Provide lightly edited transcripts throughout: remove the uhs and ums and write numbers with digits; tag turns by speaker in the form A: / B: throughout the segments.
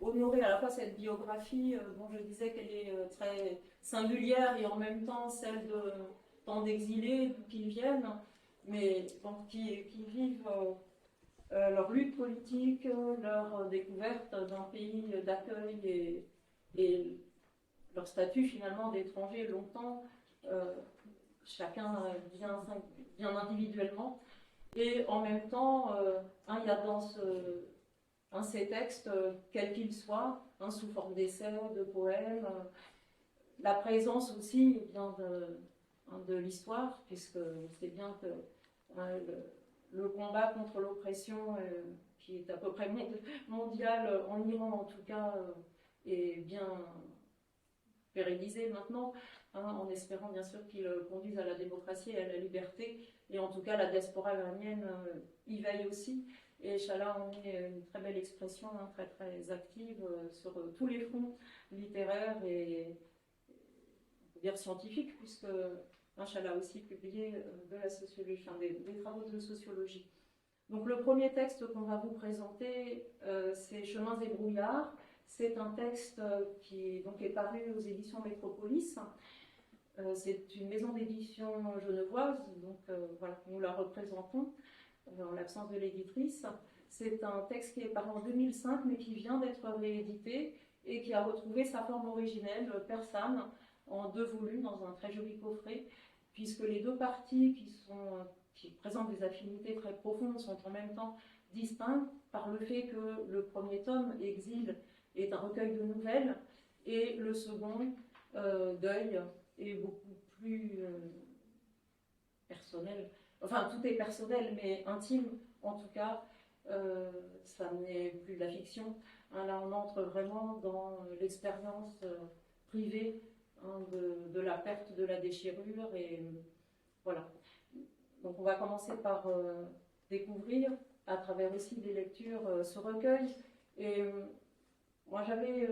A: Honorer à la fois cette biographie dont je disais qu'elle est très singulière et en même temps celle de tant d'exilés qui viennent, mais donc, qui vivent leur lutte politique, leur découverte d'un pays d'accueil et leur statut finalement d'étranger longtemps, chacun bien individuellement. Et en même temps, il y a dans ces textes, quels qu'ils soient, sous forme d'essais, de poèmes, la présence aussi de l'histoire, puisque c'est bien que le combat contre l'oppression, qui est à peu près mondial, en Iran en tout cas, est bien pérennisé maintenant, en espérant bien sûr qu'il conduise à la démocratie et à la liberté. Et en tout cas, la diaspora iranienne y veille aussi. Et Inch'Allah en est une très belle expression, très très active sur tous les fronts littéraires et on peut dire scientifiques, puisque Inch'Allah aussi publié de la sociologie, des travaux de sociologie. Donc le premier texte qu'on va vous présenter, c'est Chemins et brouillards. C'est un texte qui est paru aux éditions Métropolis. C'est une maison d'édition genevoise, donc voilà, nous la représentons en l'absence de l'éditrice. C'est un texte qui est paru en 2005, mais qui vient d'être réédité et qui a retrouvé sa forme originelle, persane, en 2 volumes, dans un très joli coffret, puisque les 2 parties qui présentent des affinités très profondes sont en même temps distinctes par le fait que le premier tome, Exil, est un recueil de nouvelles, et le second, Deuil, est beaucoup plus personnel. Enfin, tout est personnel, mais intime, en tout cas. Ça n'est plus de la fiction. Là, on entre vraiment dans l'expérience privée de la perte, de la déchirure, et voilà. Donc, on va commencer par découvrir, à travers aussi des lectures, ce recueil. Et moi, j'avais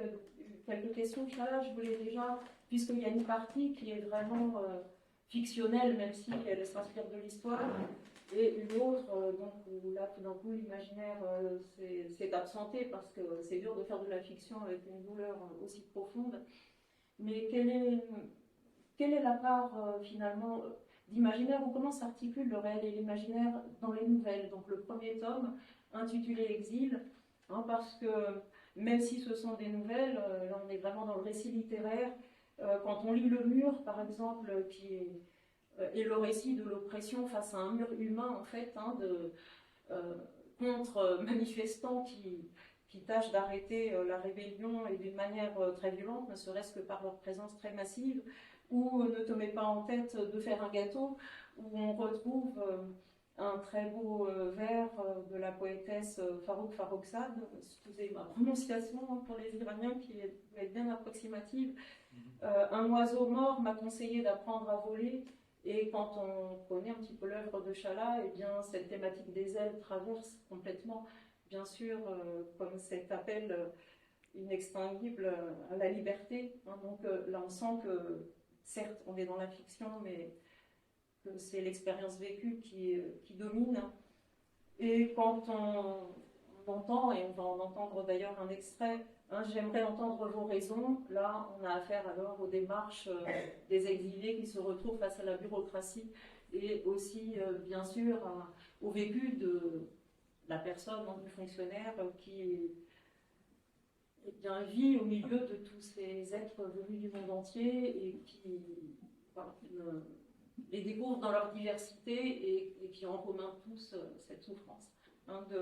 A: quelques questions là. Je voulais déjà, puisqu'il y a une partie qui est vraiment fictionnelle, même si elle s'inspire de l'histoire, et une autre, où là, tout d'un coup, l'imaginaire s'est absenté, parce que c'est dur de faire de la fiction avec une douleur aussi profonde. Mais quelle est la part, finalement, d'imaginaire, ou comment s'articule le réel et l'imaginaire dans les nouvelles? Donc le premier tome, intitulé Exil, parce que même si ce sont des nouvelles, là on est vraiment dans le récit littéraire. Quand on lit Le Mur, par exemple, qui est le récit de l'oppression face à un mur humain, en fait, contre manifestants qui tâchent d'arrêter la rébellion, et d'une manière très violente, ne serait-ce que par leur présence très massive, ou Ne te mets pas en tête de faire un gâteau, où on retrouve un très beau vers de la poétesse Farouk Farrokhzad, excusez ma prononciation pour les Iraniens qui va être bien approximative. Un oiseau mort m'a conseillé d'apprendre à voler. Et quand on connaît un petit peu l'œuvre de Challa, eh bien, cette thématique des ailes traverse complètement, bien sûr, comme cet appel inextinguible à la liberté. Donc là, on sent que, certes, on est dans la fiction, mais que c'est l'expérience vécue qui domine. Et quand on entend, et on va en entendre d'ailleurs un extrait, j'aimerais entendre vos raisons. Là, on a affaire alors aux démarches des exilés qui se retrouvent face à la bureaucratie, et aussi, bien sûr, au vécu de la personne, du fonctionnaire, qui vit au milieu de tous ces êtres venus du monde entier et qui les découvrent dans leur diversité, et qui ont en commun tous cette souffrance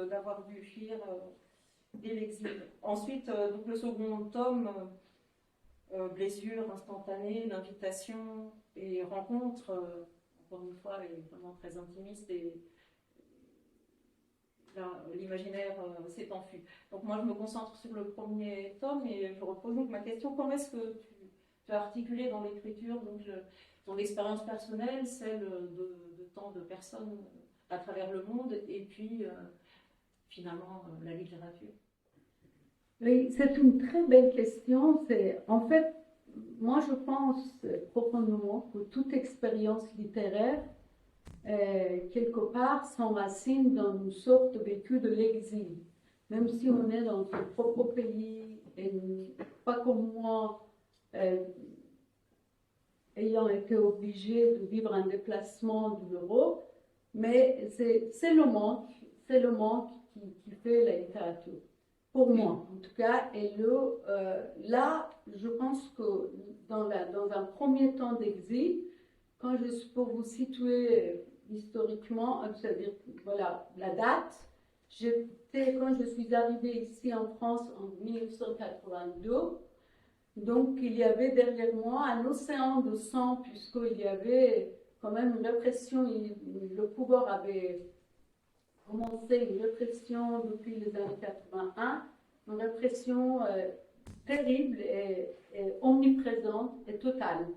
A: d'avoir dû fuir et l'exil. Ensuite, donc le second tome, blessure instantanée, l'invitation et rencontre, encore une fois, est vraiment très intimiste, et là, l'imaginaire s'est enfui. Donc moi, je me concentre sur le premier tome, et je repose donc ma question: comment est-ce que tu as articulé dans l'écriture ton expérience personnelle, celle de tant de personnes à travers le monde, et puis finalement la littérature?
B: Oui, c'est une très belle question. En fait, moi je pense profondément que toute expérience littéraire, quelque part, s'enracine dans une sorte de vécu de l'exil. même si on est dans son propre pays, et pas comme moi, ayant été obligé de vivre un déplacement de l'euro, mais c'est le manque qui fait la littérature. Pour moi, en tout cas, et là, je pense que dans un premier temps d'exil, pour vous situer historiquement, c'est-à-dire, voilà, la date, quand je suis arrivée ici en France en 1982, donc il y avait derrière moi un océan de sang, puisqu'il y avait quand même une répression, le pouvoir avait commencé une répression depuis les années 81, une répression terrible et omniprésente et totale.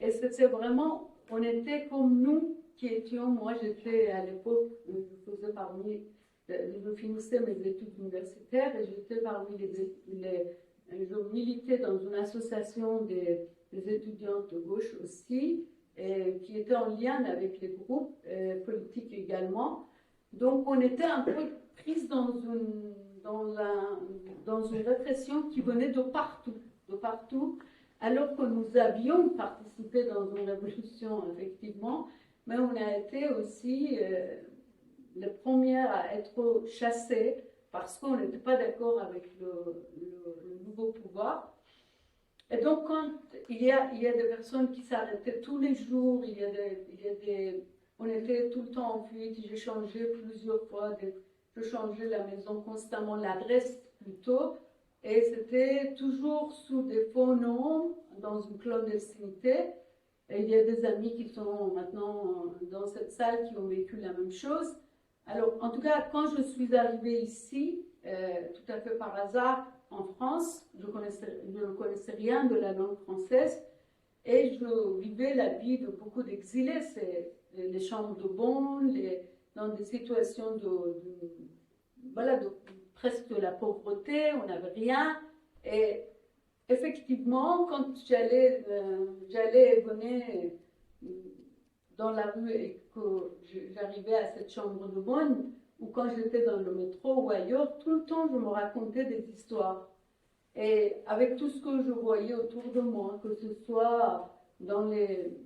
B: Et c'était vraiment, on était comme nous qui étions, moi j'étais à l'époque, je finissais mes études universitaires et j'étais parmi je militais dans une association des étudiantes de gauche aussi, et qui était en lien avec les groupes politiques également. Donc on était un peu pris dans une répression qui venait de partout, alors que nous avions participé dans une révolution, effectivement, mais on a été aussi les premières à être chassées parce qu'on n'était pas d'accord avec le nouveau pouvoir. Et donc, quand il y a des personnes qui s'arrêtaient tous les jours, on était tout le temps en fuite, j'ai changé plusieurs fois, je changeais la maison constamment, l'adresse plutôt, et c'était toujours sous des faux noms, dans une clandestinité. Et il y a des amis qui sont maintenant dans cette salle qui ont vécu la même chose. Alors, en tout cas, quand je suis arrivée ici, tout à fait par hasard, en France, je ne connaissais rien de la langue française et je vivais la vie de beaucoup d'exilés. C'est les chambres de bonne, dans des situations voilà, presque de la pauvreté, on n'avait rien. Et effectivement, quand j'allais et venais dans la rue et que j'arrivais à cette chambre de bonne, ou quand j'étais dans le métro ou ailleurs, tout le temps je me racontais des histoires. Et avec tout ce que je voyais autour de moi, que ce soit dans les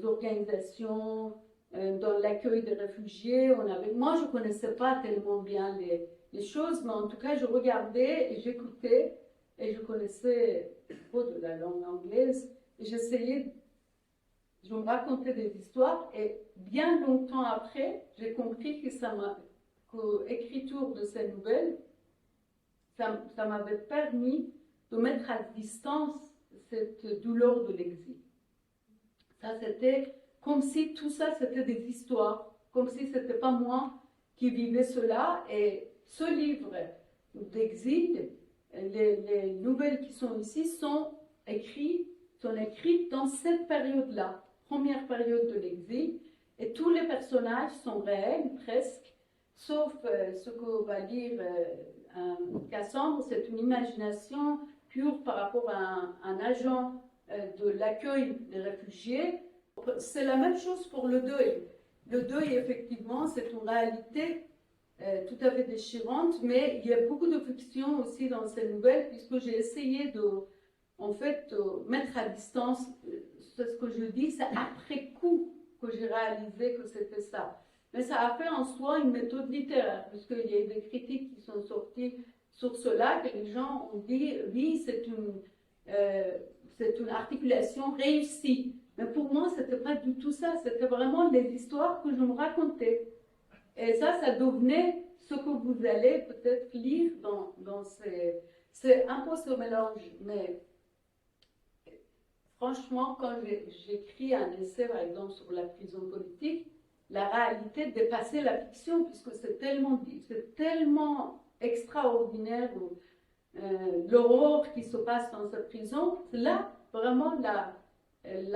B: organisations, dans l'accueil des réfugiés, moi je ne connaissais pas tellement bien les choses, mais en tout cas je regardais et j'écoutais, et je connaissais trop de la langue anglaise, et je me racontais des histoires, et bien longtemps après, j'ai compris que l'écriture de ces nouvelles, ça m'avait permis de mettre à distance cette douleur de l'exil. Ça, c'était comme si tout ça, c'était des histoires, comme si ce n'était pas moi qui vivais cela. Et ce livre d'exil, les nouvelles qui sont ici sont écrites dans cette période-là, première période de l'exil, et tous les personnages sont réels, presque, sauf ce que va lire Cassandre, c'est une imagination pure par rapport à un agent de l'accueil des réfugiés. C'est la même chose pour le deuil. Le deuil, effectivement, c'est une réalité tout à fait déchirante, mais il y a beaucoup de fiction aussi dans ces nouvelles, puisque j'ai essayé en fait, mettre à distance ce que je dis, c'est après coup que j'ai réalisé que c'était ça. Mais ça a fait en soi une méthode littéraire, puisqu'il y a eu des critiques qui sont sorties sur cela, que les gens ont dit, oui, c'est une articulation réussie. Mais pour moi, ce n'était pas du tout ça, c'était vraiment des histoires que je me racontais. Et ça devenait ce que vous allez peut-être lire dans ces... C'est un peu ce mélange, mais franchement, quand j'écris un essai, par exemple, sur la prison politique, la réalité dépassait la fiction, puisque c'est tellement extraordinaire, l'horreur qui se passe dans cette prison. Là, vraiment, la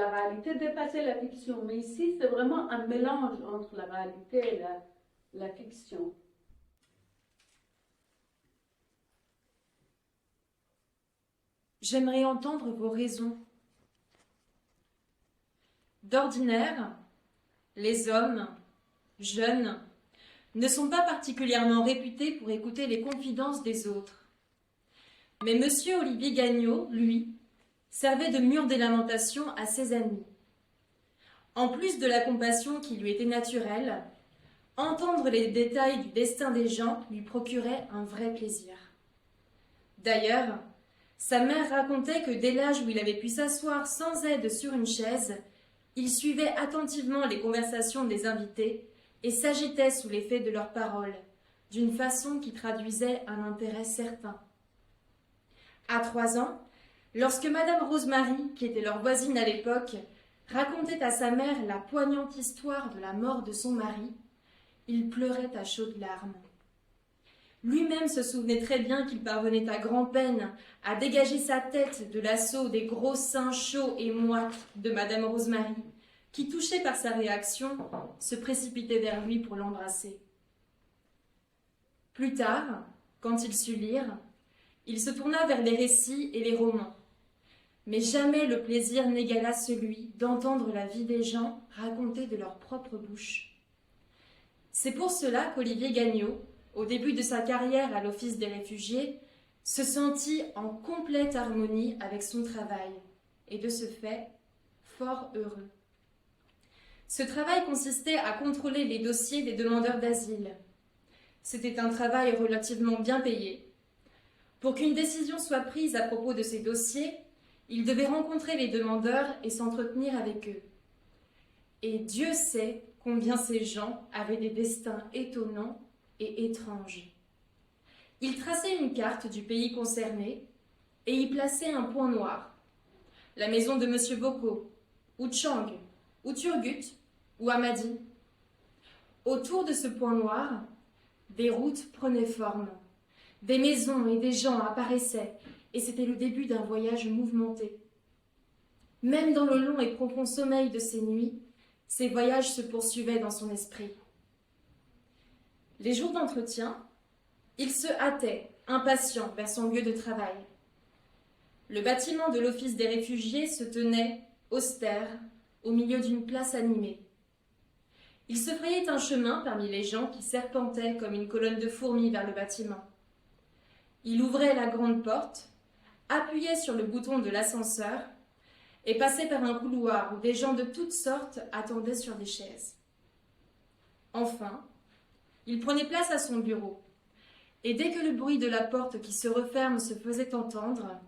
B: réalité dépassait la fiction. Mais ici, c'est vraiment un mélange entre la réalité et la fiction.
C: J'aimerais entendre vos raisons. D'ordinaire, les hommes, jeunes, ne sont pas particulièrement réputés pour écouter les confidences des autres. Mais M. Olivier Gagnon, lui, servait de mur des lamentations à ses amis. En plus de la compassion qui lui était naturelle, entendre les détails du destin des gens lui procurait un vrai plaisir. D'ailleurs, sa mère racontait que dès l'âge où il avait pu s'asseoir sans aide sur une chaise, il suivait attentivement les conversations des invités et s'agitait sous l'effet de leurs paroles, d'une façon qui traduisait un intérêt certain. À 3 ans, lorsque Madame Rosemary, qui était leur voisine à l'époque, racontait à sa mère la poignante histoire de la mort de son mari, il pleurait à chaudes larmes. Lui-même se souvenait très bien qu'il parvenait à grand-peine à dégager sa tête de l'assaut des gros seins chauds et moites de Madame Rosemary, qui, touchée par sa réaction, se précipitait vers lui pour l'embrasser. Plus tard, quand il sut lire, il se tourna vers les récits et les romans. Mais jamais le plaisir n'égala celui d'entendre la vie des gens racontée de leur propre bouche. C'est pour cela qu'Olivier Gagnon, au début de sa carrière à l'Office des réfugiés, se sentit en complète harmonie avec son travail, et de ce fait, fort heureux. Ce travail consistait à contrôler les dossiers des demandeurs d'asile. C'était un travail relativement bien payé. Pour qu'une décision soit prise à propos de ces dossiers, il devait rencontrer les demandeurs et s'entretenir avec eux. Et Dieu sait combien ces gens avaient des destins étonnants et étranges. Il traçait une carte du pays concerné et y plaçait un point noir. La maison de M. Boko, ou Chang, ou Turgut, ou Amadi. Autour de ce point noir, des routes prenaient forme. Des maisons et des gens apparaissaient, et c'était le début d'un voyage mouvementé. Même dans le long et profond sommeil de ces nuits, ces voyages se poursuivaient dans son esprit. Les jours d'entretien, il se hâtait, impatient, vers son lieu de travail. Le bâtiment de l'Office des réfugiés se tenait, austère, au milieu d'une place animée. Il se frayait un chemin parmi les gens qui serpentaient comme une colonne de fourmis vers le bâtiment. Il ouvrait la grande porte, appuyait sur le bouton de l'ascenseur et passait par un couloir où des gens de toutes sortes attendaient sur des chaises. Enfin, il prenait place à son bureau, et dès que le bruit de la porte qui se referme se faisait entendre,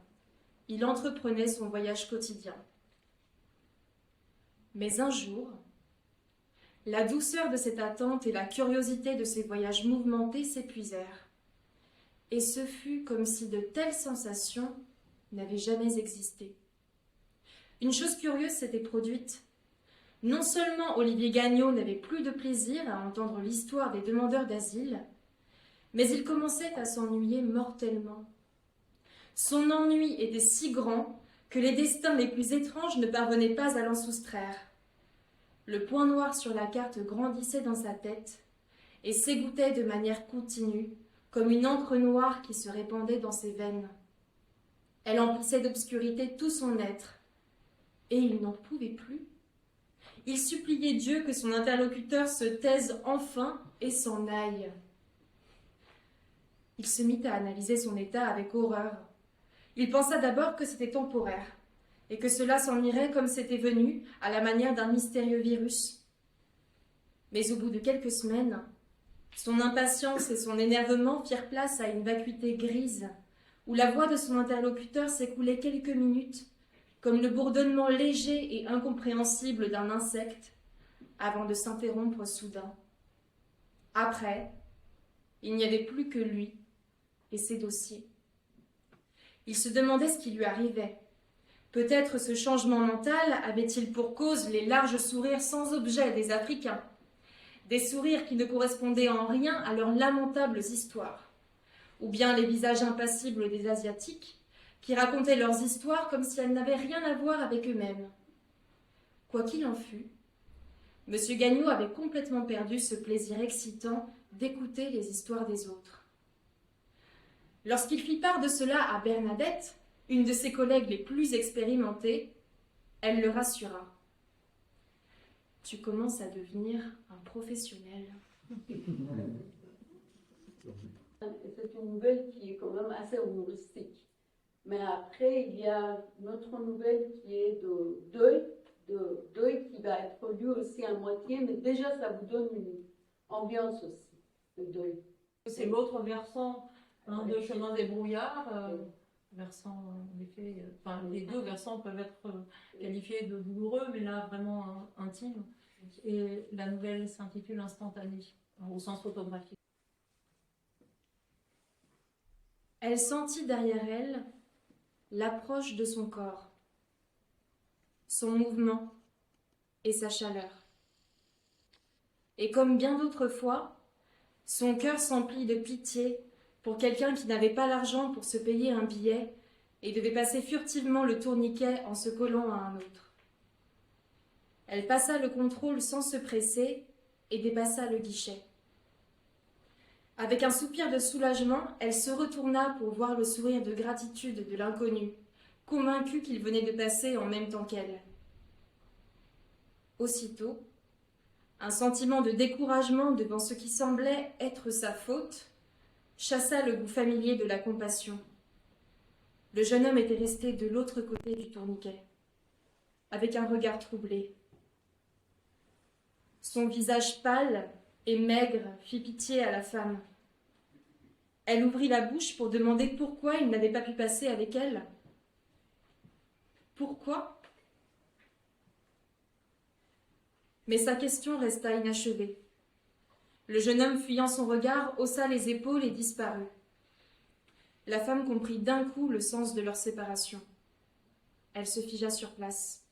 C: il entreprenait son voyage quotidien. Mais un jour, la douceur de cette attente et la curiosité de ces voyages mouvementés s'épuisèrent, et ce fut comme si de telles sensations n'avaient jamais existé. Une chose curieuse s'était produite. Non seulement Olivier Gagnon n'avait plus de plaisir à entendre l'histoire des demandeurs d'asile, mais il commençait à s'ennuyer mortellement. Son ennui était si grand que les destins les plus étranges ne parvenaient pas à l'en soustraire. Le point noir sur la carte grandissait dans sa tête et s'égouttait de manière continue, comme une encre noire qui se répandait dans ses veines. Elle emplissait d'obscurité tout son être, et il n'en pouvait plus. Il suppliait Dieu que son interlocuteur se taise enfin et s'en aille. Il se mit à analyser son état avec horreur. Il pensa d'abord que c'était temporaire, et que cela s'en irait comme c'était venu, à la manière d'un mystérieux virus. Mais au bout de quelques semaines, son impatience et son énervement firent place à une vacuité grise, où la voix de son interlocuteur s'écoulait quelques minutes, comme le bourdonnement léger et incompréhensible d'un insecte, avant de s'interrompre soudain. Après, il n'y avait plus que lui et ses dossiers. Il se demandait ce qui lui arrivait. Peut-être ce changement mental avait-il pour cause les larges sourires sans objet des Africains, des sourires qui ne correspondaient en rien à leurs lamentables histoires, ou bien les visages impassibles des Asiatiques, qui racontaient leurs histoires comme si elles n'avaient rien à voir avec eux-mêmes. Quoi qu'il en fût, M. Gagnon avait complètement perdu ce plaisir excitant d'écouter les histoires des autres. Lorsqu'il fit part de cela à Bernadette, une de ses collègues les plus expérimentées, elle le rassura. « Tu commences à devenir un professionnel. »
B: C'est une nouvelle qui est quand même assez humoristique. Mais après, il y a une autre nouvelle qui est de deuil qui va être lue aussi à moitié, mais déjà ça vous donne une ambiance aussi, le deuil.
A: C'est l'autre versant de Chemin des brouillards. Versant, en effet, les deux versants peuvent être qualifiés de douloureux, mais là vraiment intime. Et la nouvelle s'intitule Instantané, au sens photographique.
C: Elle sentit derrière elle l'approche de son corps, son mouvement et sa chaleur. Et comme bien d'autres fois, son cœur s'emplit de pitié pour quelqu'un qui n'avait pas l'argent pour se payer un billet et devait passer furtivement le tourniquet en se collant à un autre. Elle passa le contrôle sans se presser et dépassa le guichet. Avec un soupir de soulagement, elle se retourna pour voir le sourire de gratitude de l'inconnu, convaincu qu'il venait de passer en même temps qu'elle. Aussitôt, un sentiment de découragement devant ce qui semblait être sa faute chassa le goût familier de la compassion. Le jeune homme était resté de l'autre côté du tourniquet, avec un regard troublé. Son visage pâle et maigre fit pitié à la femme. Elle ouvrit la bouche pour demander pourquoi il n'avait pas pu passer avec elle. Pourquoi ? Mais sa question resta inachevée. Le jeune homme, fuyant son regard, haussa les épaules et disparut. La femme comprit d'un coup le sens de leur séparation. Elle se figea sur place.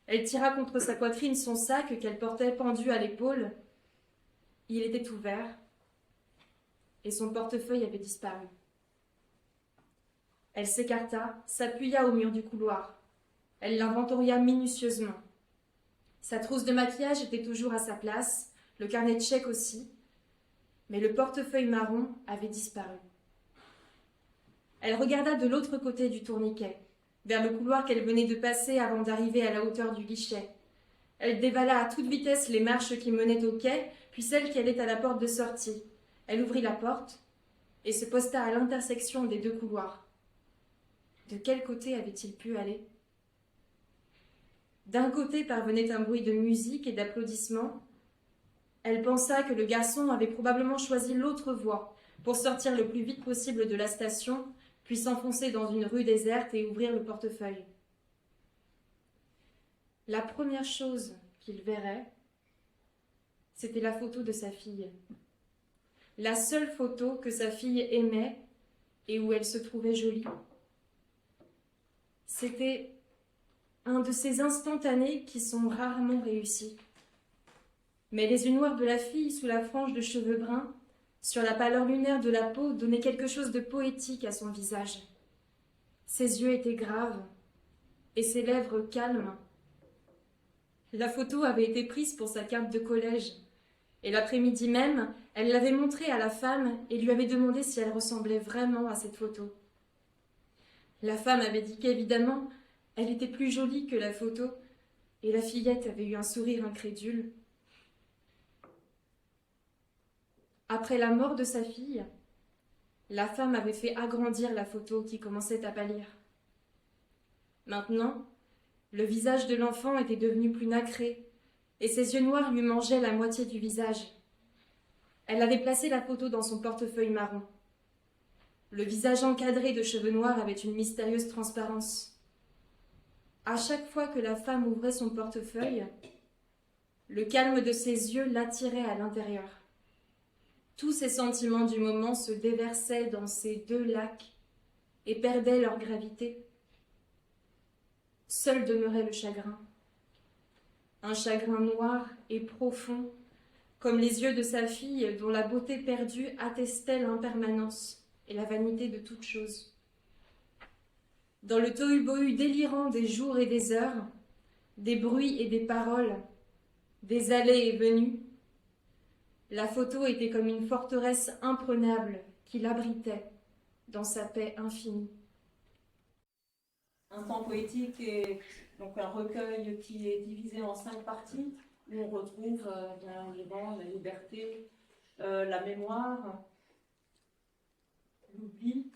C: Elle tira contre sa poitrine son sac qu'elle portait pendu à l'épaule. Il était ouvert et son portefeuille avait disparu. Elle s'écarta, s'appuya au mur du couloir. Elle l'inventoria minutieusement. Sa trousse de maquillage était toujours à sa place, le carnet de chèques aussi, mais le portefeuille marron avait disparu. Elle regarda de l'autre côté du tourniquet, vers le couloir qu'elle venait de passer avant d'arriver à la hauteur du guichet. Elle dévala à toute vitesse les marches qui menaient au quai, puis celle qui allait à la porte de sortie. Elle ouvrit la porte et se posta à l'intersection des deux couloirs. De quel côté avait-il pu aller ? D'un côté parvenait un bruit de musique et d'applaudissements. Elle pensa que le garçon avait probablement choisi l'autre voie pour sortir le plus vite possible de la station, puis s'enfoncer dans une rue déserte et ouvrir le portefeuille. La première chose qu'il verrait, c'était la photo de sa fille. La seule photo que sa fille aimait et où elle se trouvait jolie. C'était un de ces instantanés qui sont rarement réussis. Mais les yeux noirs de la fille sous la frange de cheveux bruns, sur la pâleur lunaire de la peau, donnaient quelque chose de poétique à son visage. Ses yeux étaient graves et ses lèvres calmes. La photo avait été prise pour sa carte de collège, et l'après-midi même, elle l'avait montrée à la femme et lui avait demandé si elle ressemblait vraiment à cette photo. La femme avait dit qu'évidemment, elle était plus jolie que la photo, et la fillette avait eu un sourire incrédule. Après la mort de sa fille, la femme avait fait agrandir la photo qui commençait à pâlir. Maintenant, le visage de l'enfant était devenu plus nacré, et ses yeux noirs lui mangeaient la moitié du visage. Elle avait placé la photo dans son portefeuille marron. Le visage encadré de cheveux noirs avait une mystérieuse transparence. À chaque fois que la femme ouvrait son portefeuille, le calme de ses yeux l'attirait à l'intérieur. Tous ses sentiments du moment se déversaient dans ces deux lacs et perdaient leur gravité. Seul demeurait le chagrin. Un chagrin noir et profond, comme les yeux de sa fille dont la beauté perdue attestait l'impermanence et la vanité de toute chose. Dans le tohu-bohu délirant des jours et des heures, des bruits et des paroles, des allées et venues, la photo était comme une forteresse imprenable qui l'abritait dans sa paix infinie.
A: Un temps poétique est donc un recueil qui est divisé en 5 parties. où on retrouve dans le vent la liberté, la mémoire, l'oubli,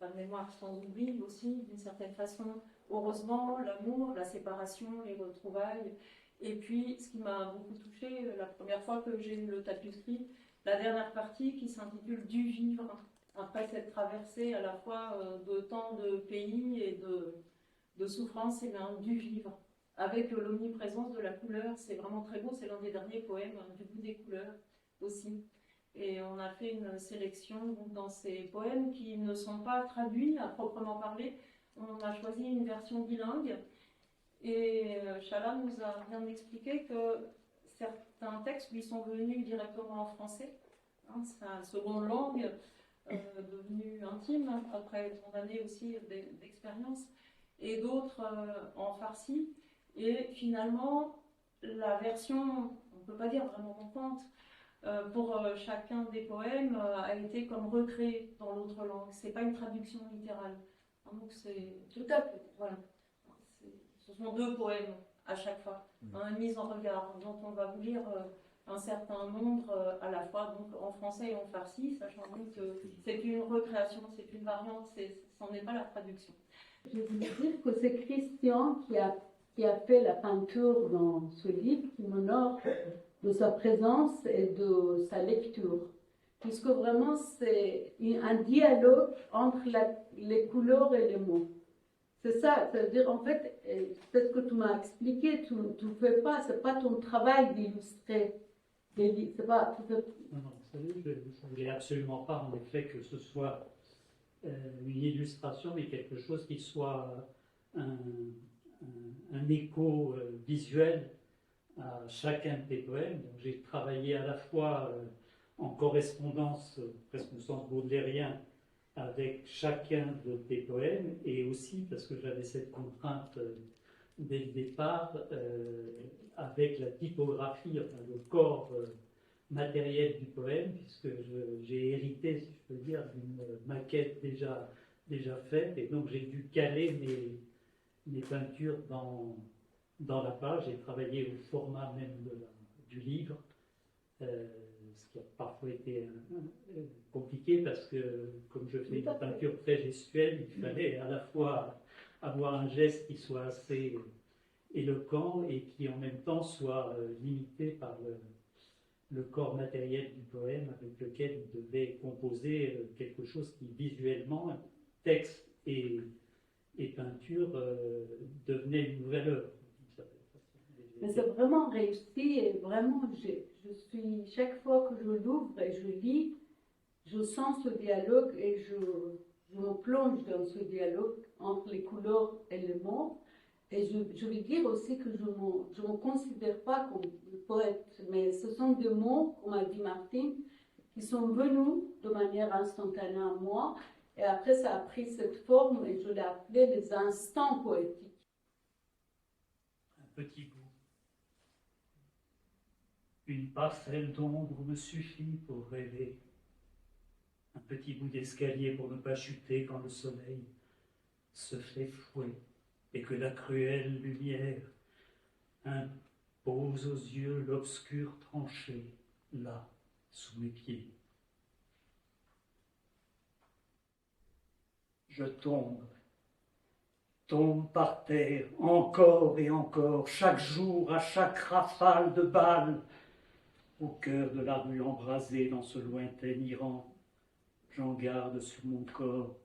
A: la mémoire sans oubli aussi, d'une certaine façon, heureusement, l'amour, la séparation, les retrouvailles. Et puis, ce qui m'a beaucoup touchée, la première fois que j'ai lu le tapuscrit, la dernière partie qui s'intitule Du vivre, après cette traversée à la fois de tant de pays et de souffrance, et bien du vivre, avec l'omniprésence de la couleur. C'est vraiment très beau, c'est l'un des derniers poèmes, du goût des couleurs aussi. Et on a fait une sélection donc, dans ces poèmes qui ne sont pas traduits à proprement parler. On a choisi une version bilingue. Et Chala nous a bien expliqué que certains textes lui sont venus directement en français. Hein, c'est une seconde langue devenue intime après tant d'années aussi d'expérience. Et d'autres en farsi. Et finalement, la version, on ne peut pas dire vraiment manquante, pour chacun des poèmes a été comme recréé dans l'autre langue. C'est pas une traduction littérale. Donc c'est
B: Tout à fait.
A: voilà. Ce sont deux poèmes à chaque fois, une mise en regard. Donc on va vous lire un certain nombre à la fois, donc en français et en farsi, sachant donc que c'est une recréation, c'est une variante, ce n'en est pas la traduction.
B: Je voulais dire que c'est Christian qui a fait la peinture dans ce livre, qui m'honore de sa présence et de sa lecture. Puisque vraiment, c'est un dialogue entre les couleurs et les mots. C'est ça, c'est-à-dire, en fait, c'est ce que tu m'as expliqué, tu ne fais pas, c'est pas ton travail d'illustrer des livres, c'est pas...
D: Non, vous savez, je ne voulais absolument pas, en effet, que ce soit une illustration, mais quelque chose qui soit un écho visuel à chacun de tes poèmes. Donc, j'ai travaillé à la fois en correspondance, presque au sens baudelairien, avec chacun de tes poèmes, et aussi parce que j'avais cette contrainte dès le départ, avec la typographie, enfin le corps matériel du poème, puisque j'ai hérité, si je peux dire, d'une maquette déjà faite, et donc j'ai dû caler mes peintures dans la page. J'ai travaillé au format même du livre, ce qui a parfois été compliqué parce que, comme je fais une peinture très gestuelle, il fallait à la fois avoir un geste qui soit assez éloquent et qui en même temps soit limité par le corps matériel du poème avec lequel il devait composer quelque chose qui visuellement, texte et peinture, devenait une nouvelle œuvre.
B: Mais c'est vraiment réussi et vraiment, je suis, chaque fois que je l'ouvre et je lis, je sens ce dialogue et je me plonge dans ce dialogue entre les couleurs et les mots. Et je vais dire aussi que je ne me considère pas comme poète, mais ce sont des mots, comme a dit Martine, qui sont venus de manière instantanée à moi. Et après, ça a pris cette forme et je l'ai appelé les instants poétiques.
D: Un petit bout. Une parcelle d'ombre me suffit pour rêver. Un petit bout d'escalier pour ne pas chuter quand le soleil se fait fouet et que la cruelle lumière impose aux yeux l'obscur tranché, là, sous mes pieds. Je tombe par terre, encore et encore, chaque jour, à chaque rafale de balles, au cœur de la rue embrasée dans ce lointain Iran. J'en garde sur mon corps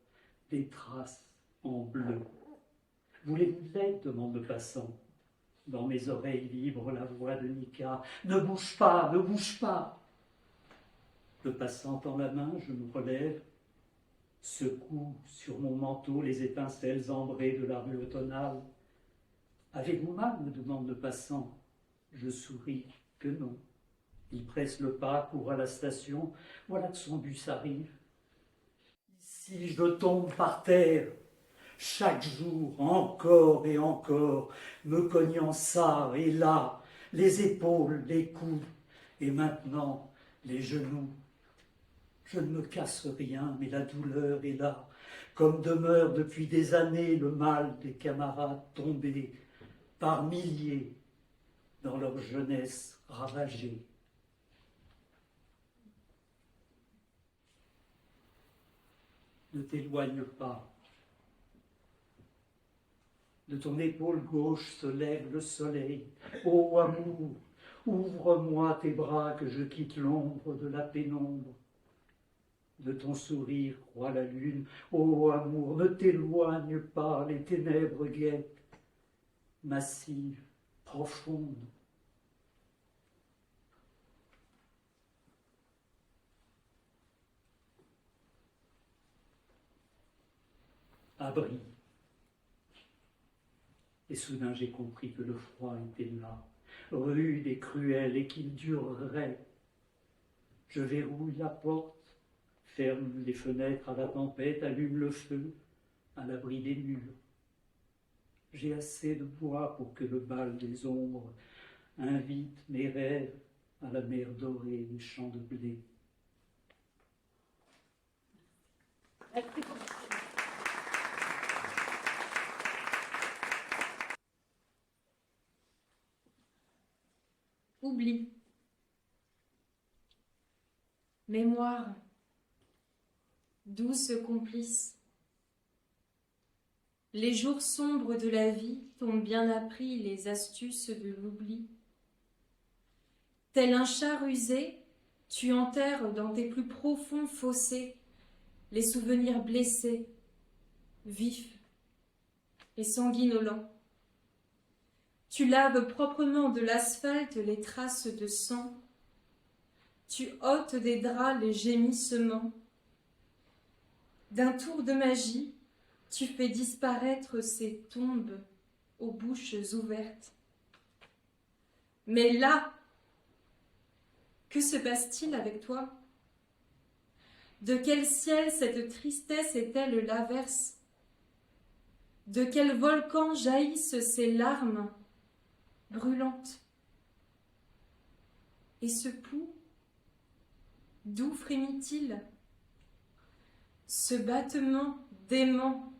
D: des traces en bleu. Voulez-vous l'aide, demande le passant. Dans mes oreilles vibre la voix de Nika. Ne bouge pas, ne bouge pas. Le passant tend la main, je me relève, secoue sur mon manteau les étincelles ambrées de la rue automnale. Avez-vous mal, me demande le passant. Je souris que non. Il presse le pas, court à la station. Voilà que son bus arrive. Ici, je tombe par terre, chaque jour, encore et encore, me cognant ça et là, les épaules, les coudes, et maintenant, les genoux. Je ne me casse rien, mais la douleur est là, comme demeure depuis des années le mal des camarades tombés par milliers dans leur jeunesse ravagée. Ne t'éloigne pas. De ton épaule gauche se lève le soleil. Ô amour, ouvre-moi tes bras que je quitte l'ombre de la pénombre. De ton sourire croît la lune. Ô amour, ne t'éloigne pas, les ténèbres guettent, massives, profondes. Abri. Et soudain j'ai compris que le froid était là, rude et cruel, et qu'il durerait. Je verrouille la porte, ferme les fenêtres à la tempête, allume le feu à l'abri des murs. J'ai assez de bois pour que le bal des ombres invite mes rêves à la mer dorée des champs de blé.
C: Oubli. Mémoire. Douce complice. Les jours sombres de la vie t'ont bien appris les astuces de l'oubli. Tel un chat rusé, tu enterres dans tes plus profonds fossés les souvenirs blessés, vifs et sanguinolents. Tu laves proprement de l'asphalte les traces de sang. Tu ôtes des draps les gémissements. D'un tour de magie, tu fais disparaître ces tombes aux bouches ouvertes. Mais là, que se passe-t-il avec toi? De quel ciel cette tristesse est-elle l'averse? De quel volcan jaillissent ces larmes brûlantes? Et ce pouls, d'où frémit-il? Ce battement dément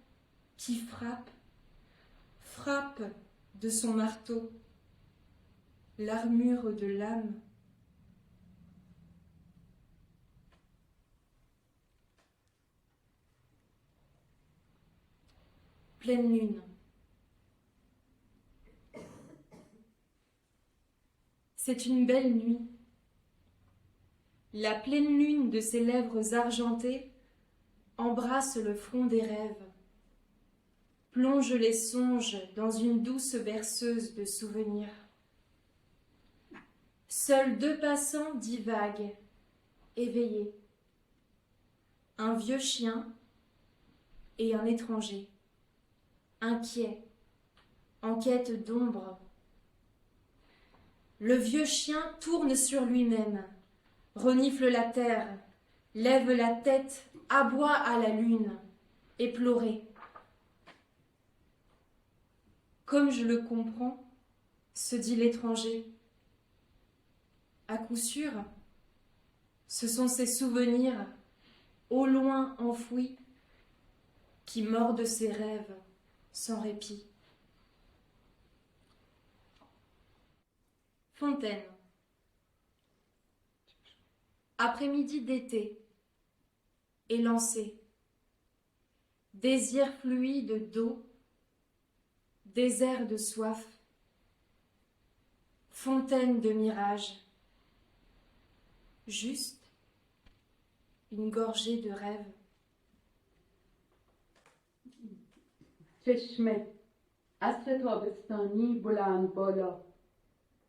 C: qui frappe de son marteau l'armure de l'âme. Pleine lune. C'est une belle nuit. La pleine lune de ses lèvres argentées embrasse le front des rêves, plonge les songes dans une douce berceuse de souvenirs. Seuls deux passants divaguent, éveillés, un vieux chien et un étranger, inquiet, en quête d'ombre. Le vieux chien tourne sur lui-même, renifle la terre, lève la tête, aboie à la lune, éploré. Comme je le comprends, se dit l'étranger. À coup sûr, ce sont ces souvenirs, au loin enfouis, qui mordent ses rêves sans répit. Fontaine. Après-midi d'été, élancé, désir fluide d'eau, désert de soif, fontaine de mirage, juste une gorgée de rêve.
B: چشمه عصر تابستانی بلند بالا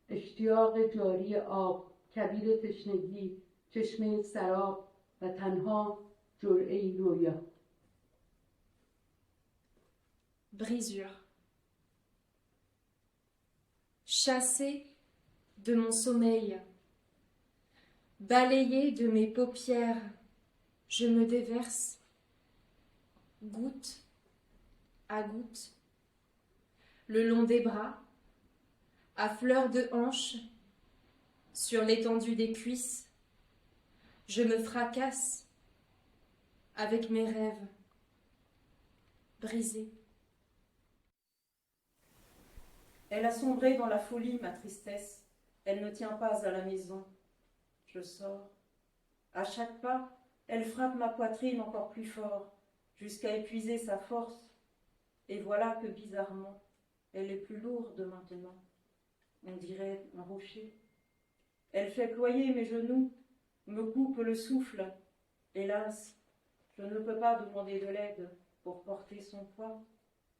B: اشتیاق جاری آب کبیر تشنگی چشمه سراب و تنها جرعه‌ای رویا
C: Brisure. Chassé de mon sommeil, balayé de mes paupières, je me déverse, goutte à goutte, le long des bras, à fleur de hanche, sur l'étendue des cuisses, je me fracasse avec mes rêves brisés.
A: Elle a sombré dans la folie, ma tristesse. Elle ne tient pas à la maison. Je sors. À chaque pas, elle frappe ma poitrine encore plus fort, jusqu'à épuiser sa force. Et voilà que bizarrement, elle est plus lourde maintenant. On dirait un rocher. Elle fait ployer mes genoux, me coupe le souffle. Hélas, je ne peux pas demander de l'aide pour porter son poids,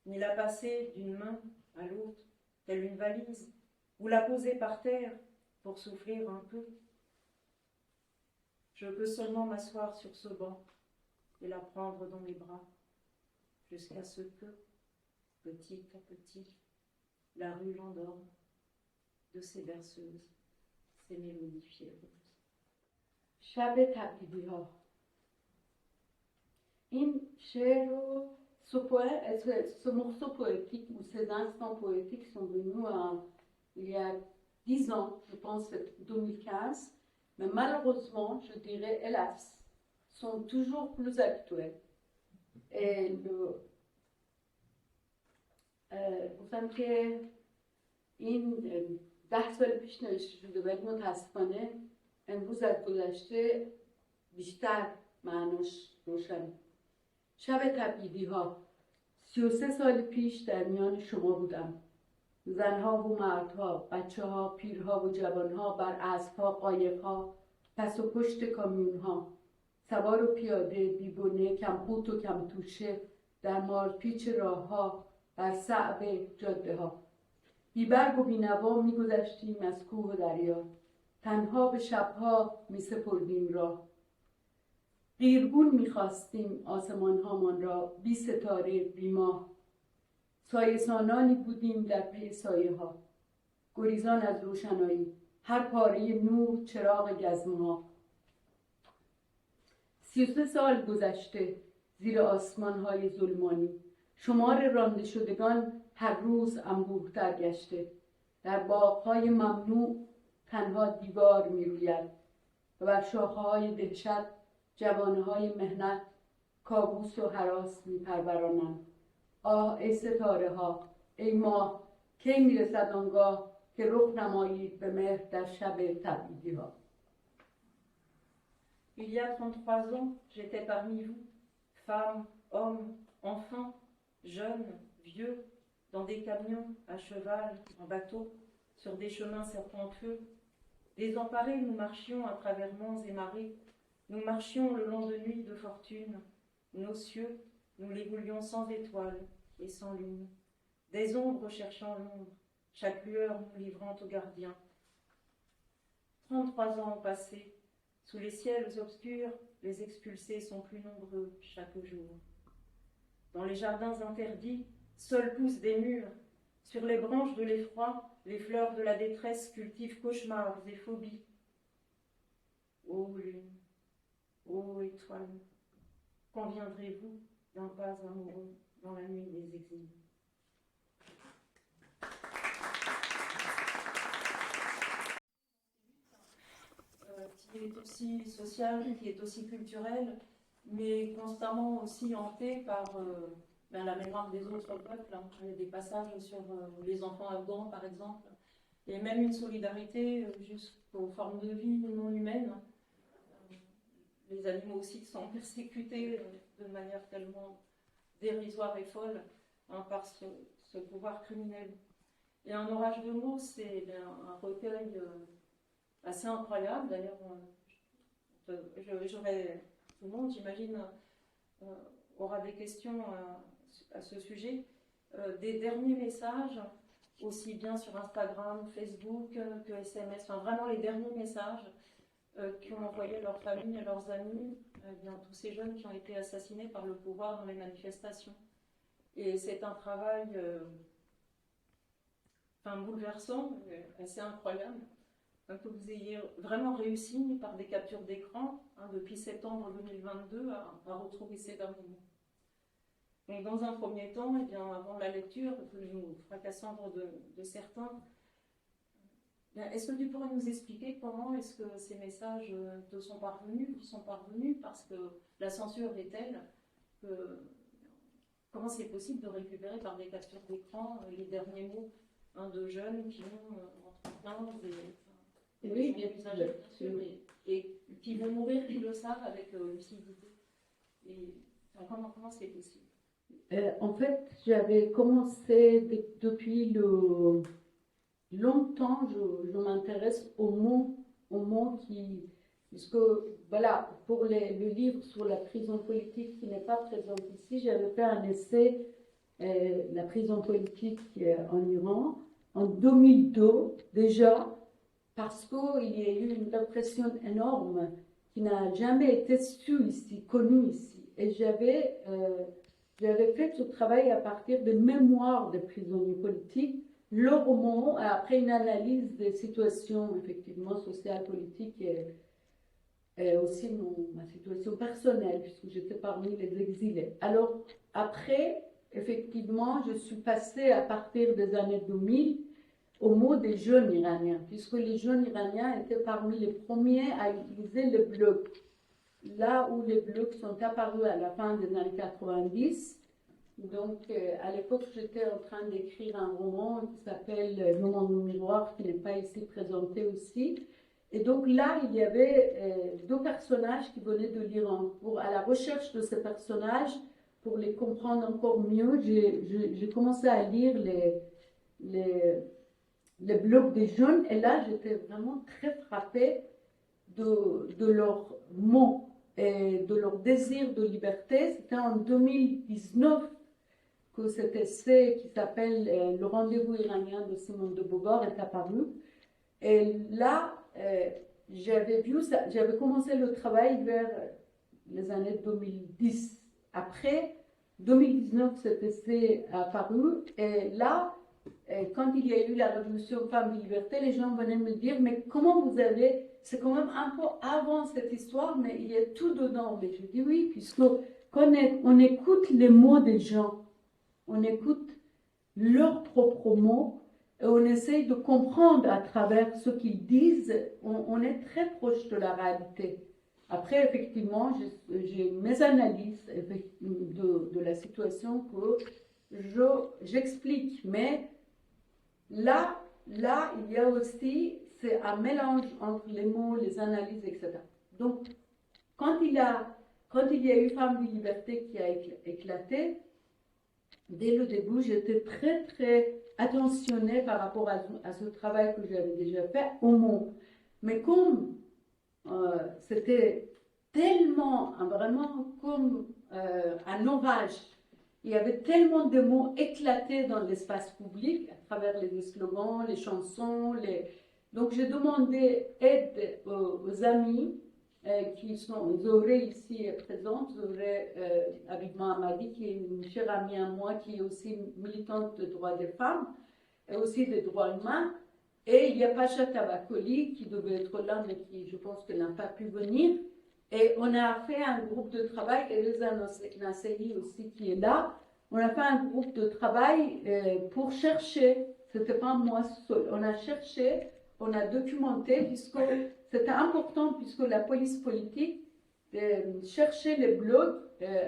A: ni la passer d'une main à l'autre, telle une valise, ou la poser par terre pour souffrir un peu. Je peux seulement m'asseoir sur ce banc et la prendre dans mes bras, jusqu'à ce que, petit à petit, la rue l'endorme de ses berceuses, ses mélodies fiévreuses.
B: شب تبعیدی ها. این شعر رو ce morceau poétique ou ces instants poétiques sont venus il y a 10 ans, je pense 2015, mais malheureusement, je dirais hélas, sont toujours plus actuels. Et گفتم که این 10 سال پیش نوشته شده ولی متاسفانه امروز از گذشته بیشتر معناش روشن. شب تبعیدی ها. 33 سال پیش در میان شما بودم. زنها و مردها، بچه ها، پیرها و جوانها، بر اسبها، قایقها، پس و پشت کامیونها، سوار و پیاده، بیبونه، کمپوت و کمتوشه، در مارپیچ راهها، بر صعب جاده ها. بیبرگ و بینوا میگذشتیم از کوه و دریا. تنها به شبها می سپردیم راه. قیرگون می خواستیم آسمان هامان را، بی ستاره بی ماه. سایه‌سانانی بودیم در پی سایه ها، گریزان از روشنایی، هر پاره نور چراغ گزمه ها. 33 سال گذشته زیر آسمان های ظلمانی، شمار رانده شدگان هر روز انبوه‌تر گشته. در باغ‌های ممنوع تنها دیوار می روید و بر شاخه‌های دهشت جوانه‌های مهنت کابوس و هراس می پرورانند. آه ای ستاره ها، ای ماه، کی می رسد آنگاه که رخ نمایید به مهر در شب تبعیدی ها.
A: Il y a 33 ans, j'étais parmi vous, femmes, hommes, enfants, jeunes, vieux, dans des camions, à cheval, en bateau, sur des chemins serpentueux. Désemparés, nous marchions à travers monts et marées, nous marchions le long de nuits de fortune. Nos cieux, nous les voulions sans étoiles et sans lune, des ombres cherchant l'ombre, chaque lueur nous livrant aux gardiens. 33 ans ont passé, sous les ciels obscurs, les expulsés sont plus nombreux chaque jour. Dans les jardins interdits, seuls poussent des murs. Sur les branches de l'effroi, les fleurs de la détresse cultivent cauchemars et phobies. Ô lune, ô étoile, quand viendrez-vous d'un pas amoureux dans la nuit des exils? Qui est aussi social, qui est aussi culturel, mais constamment aussi hanté par la mémoire des autres peuples. Hein. Il y a des passages sur les enfants afghans, par exemple, et même une solidarité jusqu'aux formes de vie non humaines. Les animaux aussi qui sont persécutés de manière tellement dérisoire et folle par ce pouvoir criminel. Et Un orage de mots, c'est un recueil assez incroyable. D'ailleurs, tout le monde, j'imagine, aura des questions à ce sujet. Des derniers messages, aussi bien sur Instagram, Facebook que SMS, enfin vraiment les derniers messages qui ont envoyé leurs familles et leurs amis, tous ces jeunes qui ont été assassinés par le pouvoir dans les manifestations. Et c'est un travail bouleversant, assez incroyable, que vous ayez vraiment réussi par des captures d'écran depuis septembre 2022 à retrouver ces derniers mots. Donc, dans un premier temps, avant la lecture, nous fracassant de certains, est-ce que tu pourrais nous expliquer comment est-ce que ces messages te sont parvenus, parce que la censure est telle que comment c'est possible de récupérer par des captures d'écran les derniers mots de jeunes qui ont entre 15 et
B: Oui,
A: bien plus âgés, bien sûr, et qui vont mourir, qui le savent, avec lucidité. Et comment c'est possible?
B: En fait, j'avais commencé depuis longtemps, je m'intéresse aux mots qui, puisque voilà, pour le livre sur la prison politique qui n'est pas présent ici, j'avais fait un essai, la prison politique en Iran, en 2002 déjà, parce qu'il y a eu une répression énorme qui n'a jamais été connue ici. Et j'avais fait ce travail à partir des mémoires des prisonniers politiques, le roman, après une analyse des situations effectivement sociales, politiques et aussi ma situation personnelle, puisque j'étais parmi les exilés. Alors, après, effectivement, je suis passée à partir des années 2000 au mot des jeunes Iraniens, puisque les jeunes Iraniens étaient parmi les premiers à utiliser le blog. Là où les blogs sont apparus à la fin des années 90. Donc, à l'époque, j'étais en train d'écrire un roman qui s'appelle Le monde miroir, qui n'est pas ici présenté aussi. Et donc là, il y avait deux personnages qui venaient de l'Iran. À la recherche de ces personnages, pour les comprendre encore mieux, j'ai commencé à lire les blogs des jeunes. Et là, j'étais vraiment très frappée de leurs mots et de leur désir de liberté. C'était en 2019 que cet essai qui s'appelle Le rendez-vous iranien de Simone de Beauvoir est apparu. Et là, j'avais commencé le travail vers les années 2010. Après 2019, cet essai est apparu. Et là, quand il y a eu la révolution Femmes et Liberté, les gens venaient me dire, mais comment vous avez... C'est quand même un peu avant cette histoire, mais il y a tout dedans. Mais je dis oui, puisque quand on écoute les mots des gens, on écoute leurs propres mots, et on essaye de comprendre à travers ce qu'ils disent, on est très proche de la réalité. Après, effectivement, j'ai mes analyses de la situation que j'explique, mais là, il y a aussi, c'est un mélange entre les mots, les analyses, etc. Donc, quand il y a eu Femmes de Liberté qui a éclaté, dès le début, j'étais très, très attentionnée par rapport à ce travail que j'avais déjà fait au mot. Mais comme c'était tellement, vraiment comme un orage, il y avait tellement de mots éclatés dans l'espace public, à travers les slogans, les chansons. Donc j'ai demandé aide aux amis qui sont Zoré ici présente, Zoré Abid Mahamadi, qui est une chère amie à moi, qui est aussi militante des droits des femmes et aussi des droits humains. Et il y a Pacha Tabakoli qui devait être là, mais qui, je pense, qu'elle n'a pas pu venir. Et on a fait un groupe de travail, et Reza Nassehi aussi qui est là. On a fait un groupe de travail pour chercher, c'était pas moi seul, on a cherché, on a documenté, puisque c'était important, puisque la police politique cherchait les blogs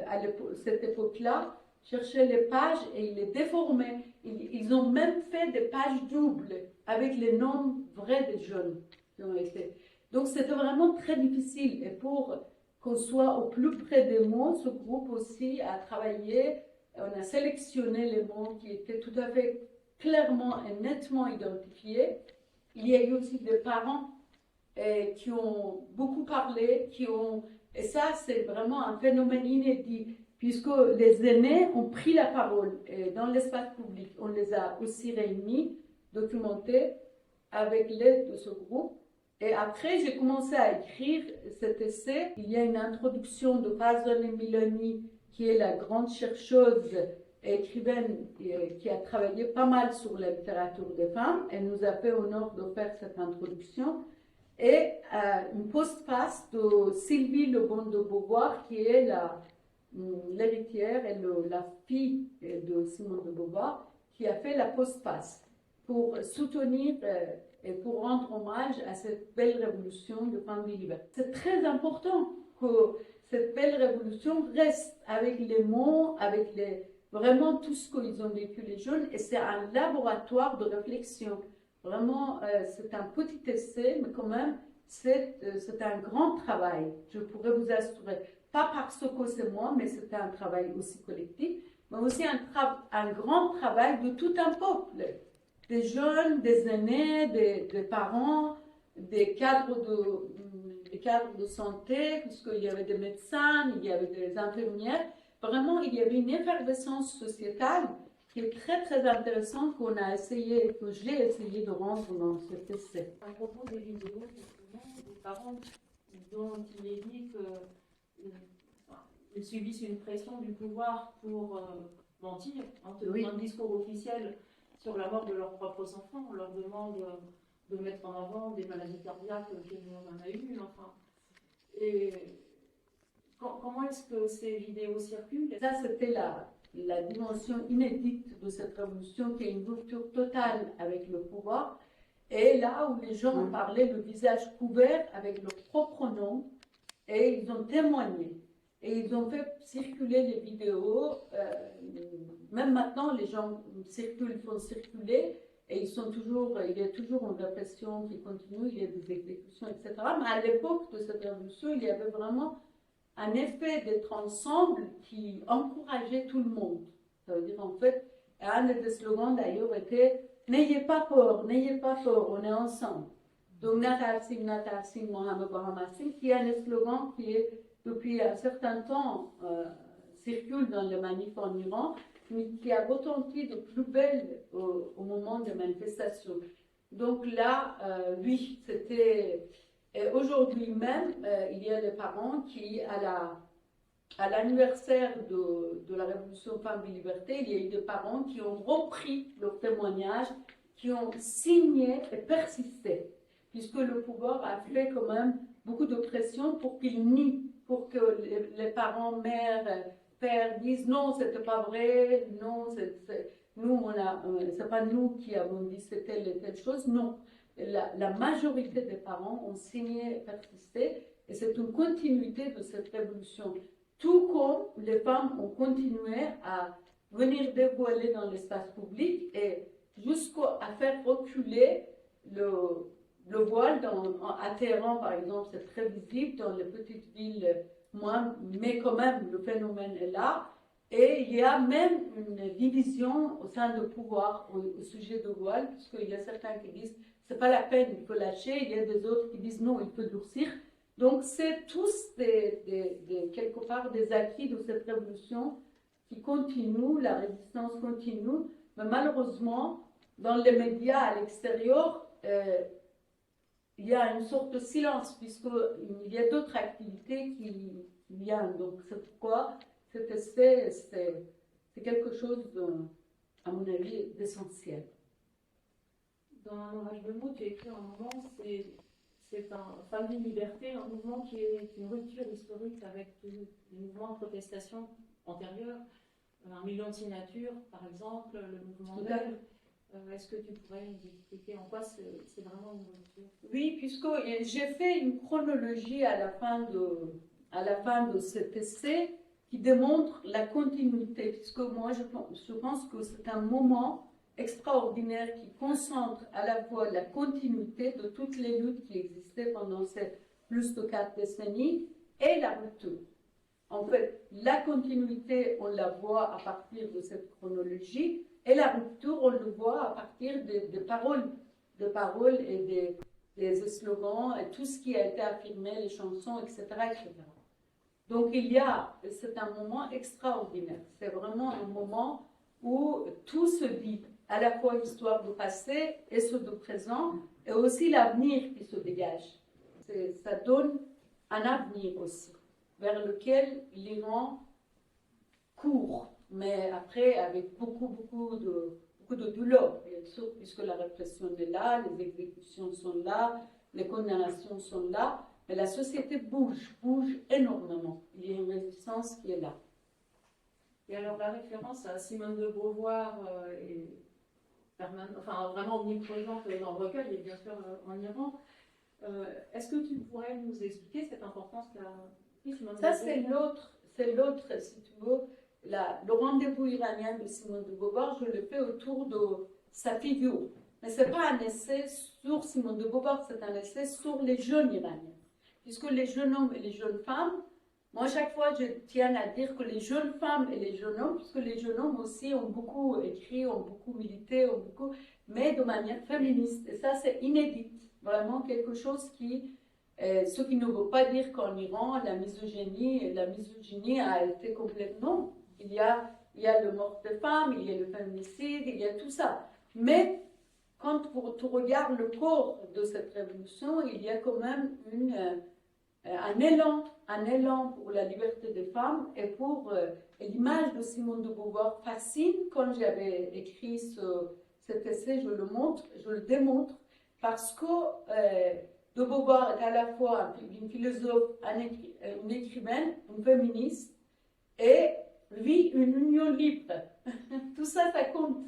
B: à cette époque-là, cherchait les pages et ils les déformaient. Ils ont même fait des pages doubles avec les noms vrais des jeunes qui ont été. Donc c'était vraiment très difficile. Et pour qu'on soit au plus près des mots, ce groupe aussi a travaillé. On a sélectionné les mots qui étaient tout à fait clairement et nettement identifiés. Il y a eu aussi des parents qui ont beaucoup parlé, et ça c'est vraiment un phénomène inédit, puisque les aînés ont pris la parole dans l'espace public. On les a aussi réunis, documentés, avec l'aide de ce groupe. Et après, j'ai commencé à écrire cet essai. Il y a une introduction de Razone Milani, qui est la grande chercheuse et écrivaine qui a travaillé pas mal sur la littérature des femmes. Elle nous a fait honneur de faire cette introduction. Et une postface de Sylvie Le Bon de Beauvoir, qui est l'héritière et la fille de Simone de Beauvoir, qui a fait la postface pour soutenir et pour rendre hommage à cette belle révolution de Femmes de Liberté. C'est très important que cette belle révolution reste avec les mots, avec vraiment tout ce qu'ils ont vécu les jeunes, et c'est un laboratoire de réflexion. Vraiment, c'est un petit essai, mais quand même, c'est un grand travail, je pourrais vous assurer. Pas parce que c'est moi, mais c'est un travail aussi collectif, mais aussi un grand travail de tout un peuple. Des jeunes, des aînés, des parents, des cadres de santé, puisqu'il y avait des médecins, il y avait des infirmières. Vraiment, il y avait une effervescence sociétale qui est très très intéressante que j'ai essayé de rendre dans cet essai.
A: À propos des vidéos, justement, des parents dont il est dit qu'ils subissent une pression du pouvoir pour mentir, en tenant un discours officiel sur la mort de leurs propres enfants. On leur demande de mettre en avant des maladies cardiaques qu'ils n'ont jamais eues. Enfin. Et comment est-ce que ces vidéos circulent?
B: Ça, c'était la dimension inédite de cette révolution, qui est une rupture totale avec le pouvoir. Et là où les gens parlaient le visage couvert avec leur propre nom, et ils ont témoigné. Et ils ont fait circuler les vidéos. Même maintenant, les gens font circuler, et il y a toujours une répression qui continue, il y a des exécutions, etc. Mais à l'époque de cette révolution, il y avait vraiment un effet d'être ensemble qui encourageait tout le monde. Ça veut dire, en fait, un des slogans d'ailleurs était « N'ayez pas peur, on est ensemble ». Donc, Natarsim, Mohamed Bahamassim, qui est un slogan qui est, depuis un certain temps, circule dans les manifs en Iran, mais qui a retenti de plus belle au moment des manifestations. Donc là, oui, c'était... Et aujourd'hui même, il y a des parents qui, à l'anniversaire de la Révolution Femmes et Liberté, il y a eu des parents qui ont repris leur témoignage, qui ont signé et persisté, puisque le pouvoir a fait quand même beaucoup de pression pour qu'ils nient, pour que les parents, mères, pères disent non, c'était pas vrai, non, c'est pas nous qui avons dit c'était telle chose, non. La majorité des parents ont signé et persisté, et c'est une continuité de cette révolution. Tout comme les femmes ont continué à venir dévoiler dans l'espace public et jusqu'à faire reculer le voile. À Téhéran, par exemple, c'est très visible, dans les petites villes moins, mais quand même, le phénomène est là. Et il y a même une division au sein du pouvoir au sujet du voile, puisqu'il y a certains qui disent c'est pas la peine, il faut lâcher. Il y a des autres qui disent non, il faut durcir. Donc, c'est tous quelque part des acquis de cette révolution qui continuent, la résistance continue. Mais malheureusement, dans les médias à l'extérieur, il y a une sorte de silence, puisqu'il y a d'autres activités qui viennent. Donc, c'est pourquoi cet essai, c'est quelque chose, à mon avis, d'essentiel.
A: Dans un orage de mots, tu as écrit un moment, c'est un Femmes et Liberté, un mouvement qui est une rupture historique avec les mouvements de protestation antérieurs, 1 million de signatures, par exemple, le mouvement vert. Est-ce que tu pourrais nous expliquer en quoi c'est vraiment une rupture?
B: Oui, puisque j'ai fait une chronologie à la fin de cet essai qui démontre la continuité, puisque moi je pense que c'est un moment extraordinaire qui concentre à la fois la continuité de toutes les luttes qui existaient pendant ces plus de 4 décennies et la rupture. En fait, la continuité, on la voit à partir de cette chronologie, et la rupture, on le voit à partir des paroles et des slogans et tout ce qui a été affirmé, les chansons, etc., etc. Donc c'est un moment extraordinaire. C'est vraiment un moment où tout se dit, à la fois l'histoire du passé et ceux du présent, et aussi l'avenir qui se dégage. Ça donne un avenir aussi, vers lequel l'Iran court, mais après avec beaucoup de douleur, bien sûr, puisque la répression est là, les exécutions sont là, les condamnations sont là, mais la société bouge énormément. Il y a une résistance qui est là.
A: Et alors la référence à Simone de Beauvoir est vraiment omniprésente dans le recueil, et bien sûr en Iran. Est-ce que tu pourrais nous expliquer cette importance qu'a pris Simone de Beauvoir?
B: Ça, c'est l'autre, si tu veux. le rendez-vous iranien de Simone de Beauvoir, je le fais autour de sa figure. Mais ce n'est pas un essai sur Simone de Beauvoir, c'est un essai sur les jeunes Iraniens. Puisque les jeunes hommes et les jeunes femmes, moi chaque fois je tiens à dire que les jeunes femmes et les jeunes hommes, puisque les jeunes hommes aussi ont beaucoup écrit, ont beaucoup milité, mais de manière féministe. Et ça c'est inédit, vraiment quelque chose qui, ce qui ne veut pas dire qu'en Iran la misogynie a été complètement. Il y a le mort de femmes, il y a le féminicide, il y a tout ça. Mais quand tu regardes le corps de cette révolution, il y a quand même un élan pour la liberté des femmes et pour l'image de Simone de Beauvoir fascine. Quand j'avais écrit cet essai, je le démontre, parce que de Beauvoir est à la fois une philosophe, une écrivaine, une féministe, et vit une union libre. Tout ça, ça compte.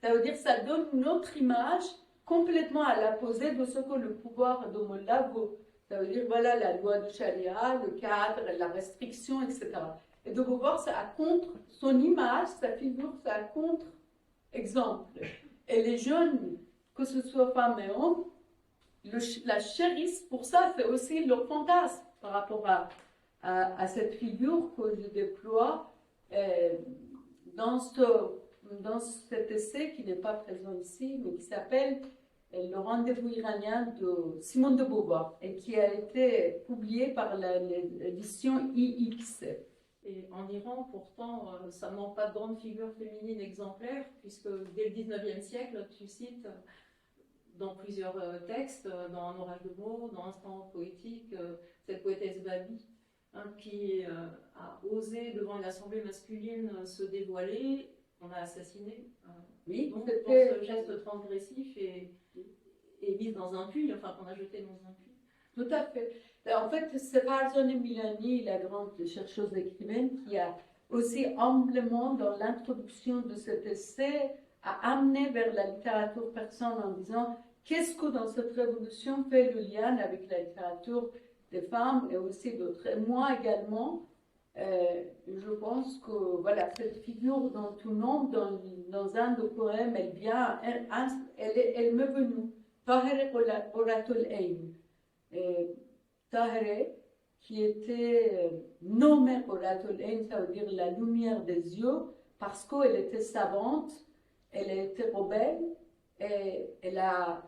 B: Ça veut dire que ça donne une autre image complètement à l'opposé de ce que le pouvoir de Mollah vaut. Ça veut dire, voilà, la loi de charia, le cadre, la restriction, etc. Et de Beauvoir, c'est à contre son image, sa figure, c'est à contre-exemple. Et les jeunes, que ce soit femmes et hommes, la chérissent. Pour ça, c'est aussi leur fantasme par rapport à cette figure que je déploie dans cet essai qui n'est pas présent ici, mais qui s'appelle Le rendez-vous iranien de Simone de Beauvoir et qui a été publié par l'édition IX.
A: Et en Iran, pourtant, ça ne manque pas de grandes figures féminines exemplaires, puisque dès le 19e siècle, tu cites dans plusieurs textes, dans Un orage de mots, dans Instant poétique, cette poétesse Babi, qui a osé devant une assemblée masculine se dévoiler. On a assassiné.
B: Oui,
A: donc, pour ce geste transgressif et mise dans un puits, enfin qu'on a jeté dans un puits.
B: Tout à fait. En fait, c'est Farzaneh Milani, la grande chercheuse écrivaine, qui a aussi humblement, dans l'introduction de cet essai, a amené vers la littérature persane en disant qu'est-ce que dans cette révolution fait le lien avec la littérature des femmes et aussi d'autres. Et moi également, je pense que voilà, cette figure dont tu nommes dans un des poèmes, elle m'est venue. Tahireh Oratul Ayn. Tahireh, qui était nommée Oratul Ayn, ça veut dire la lumière des yeux, parce qu'elle était savante, elle était rebelle, et elle a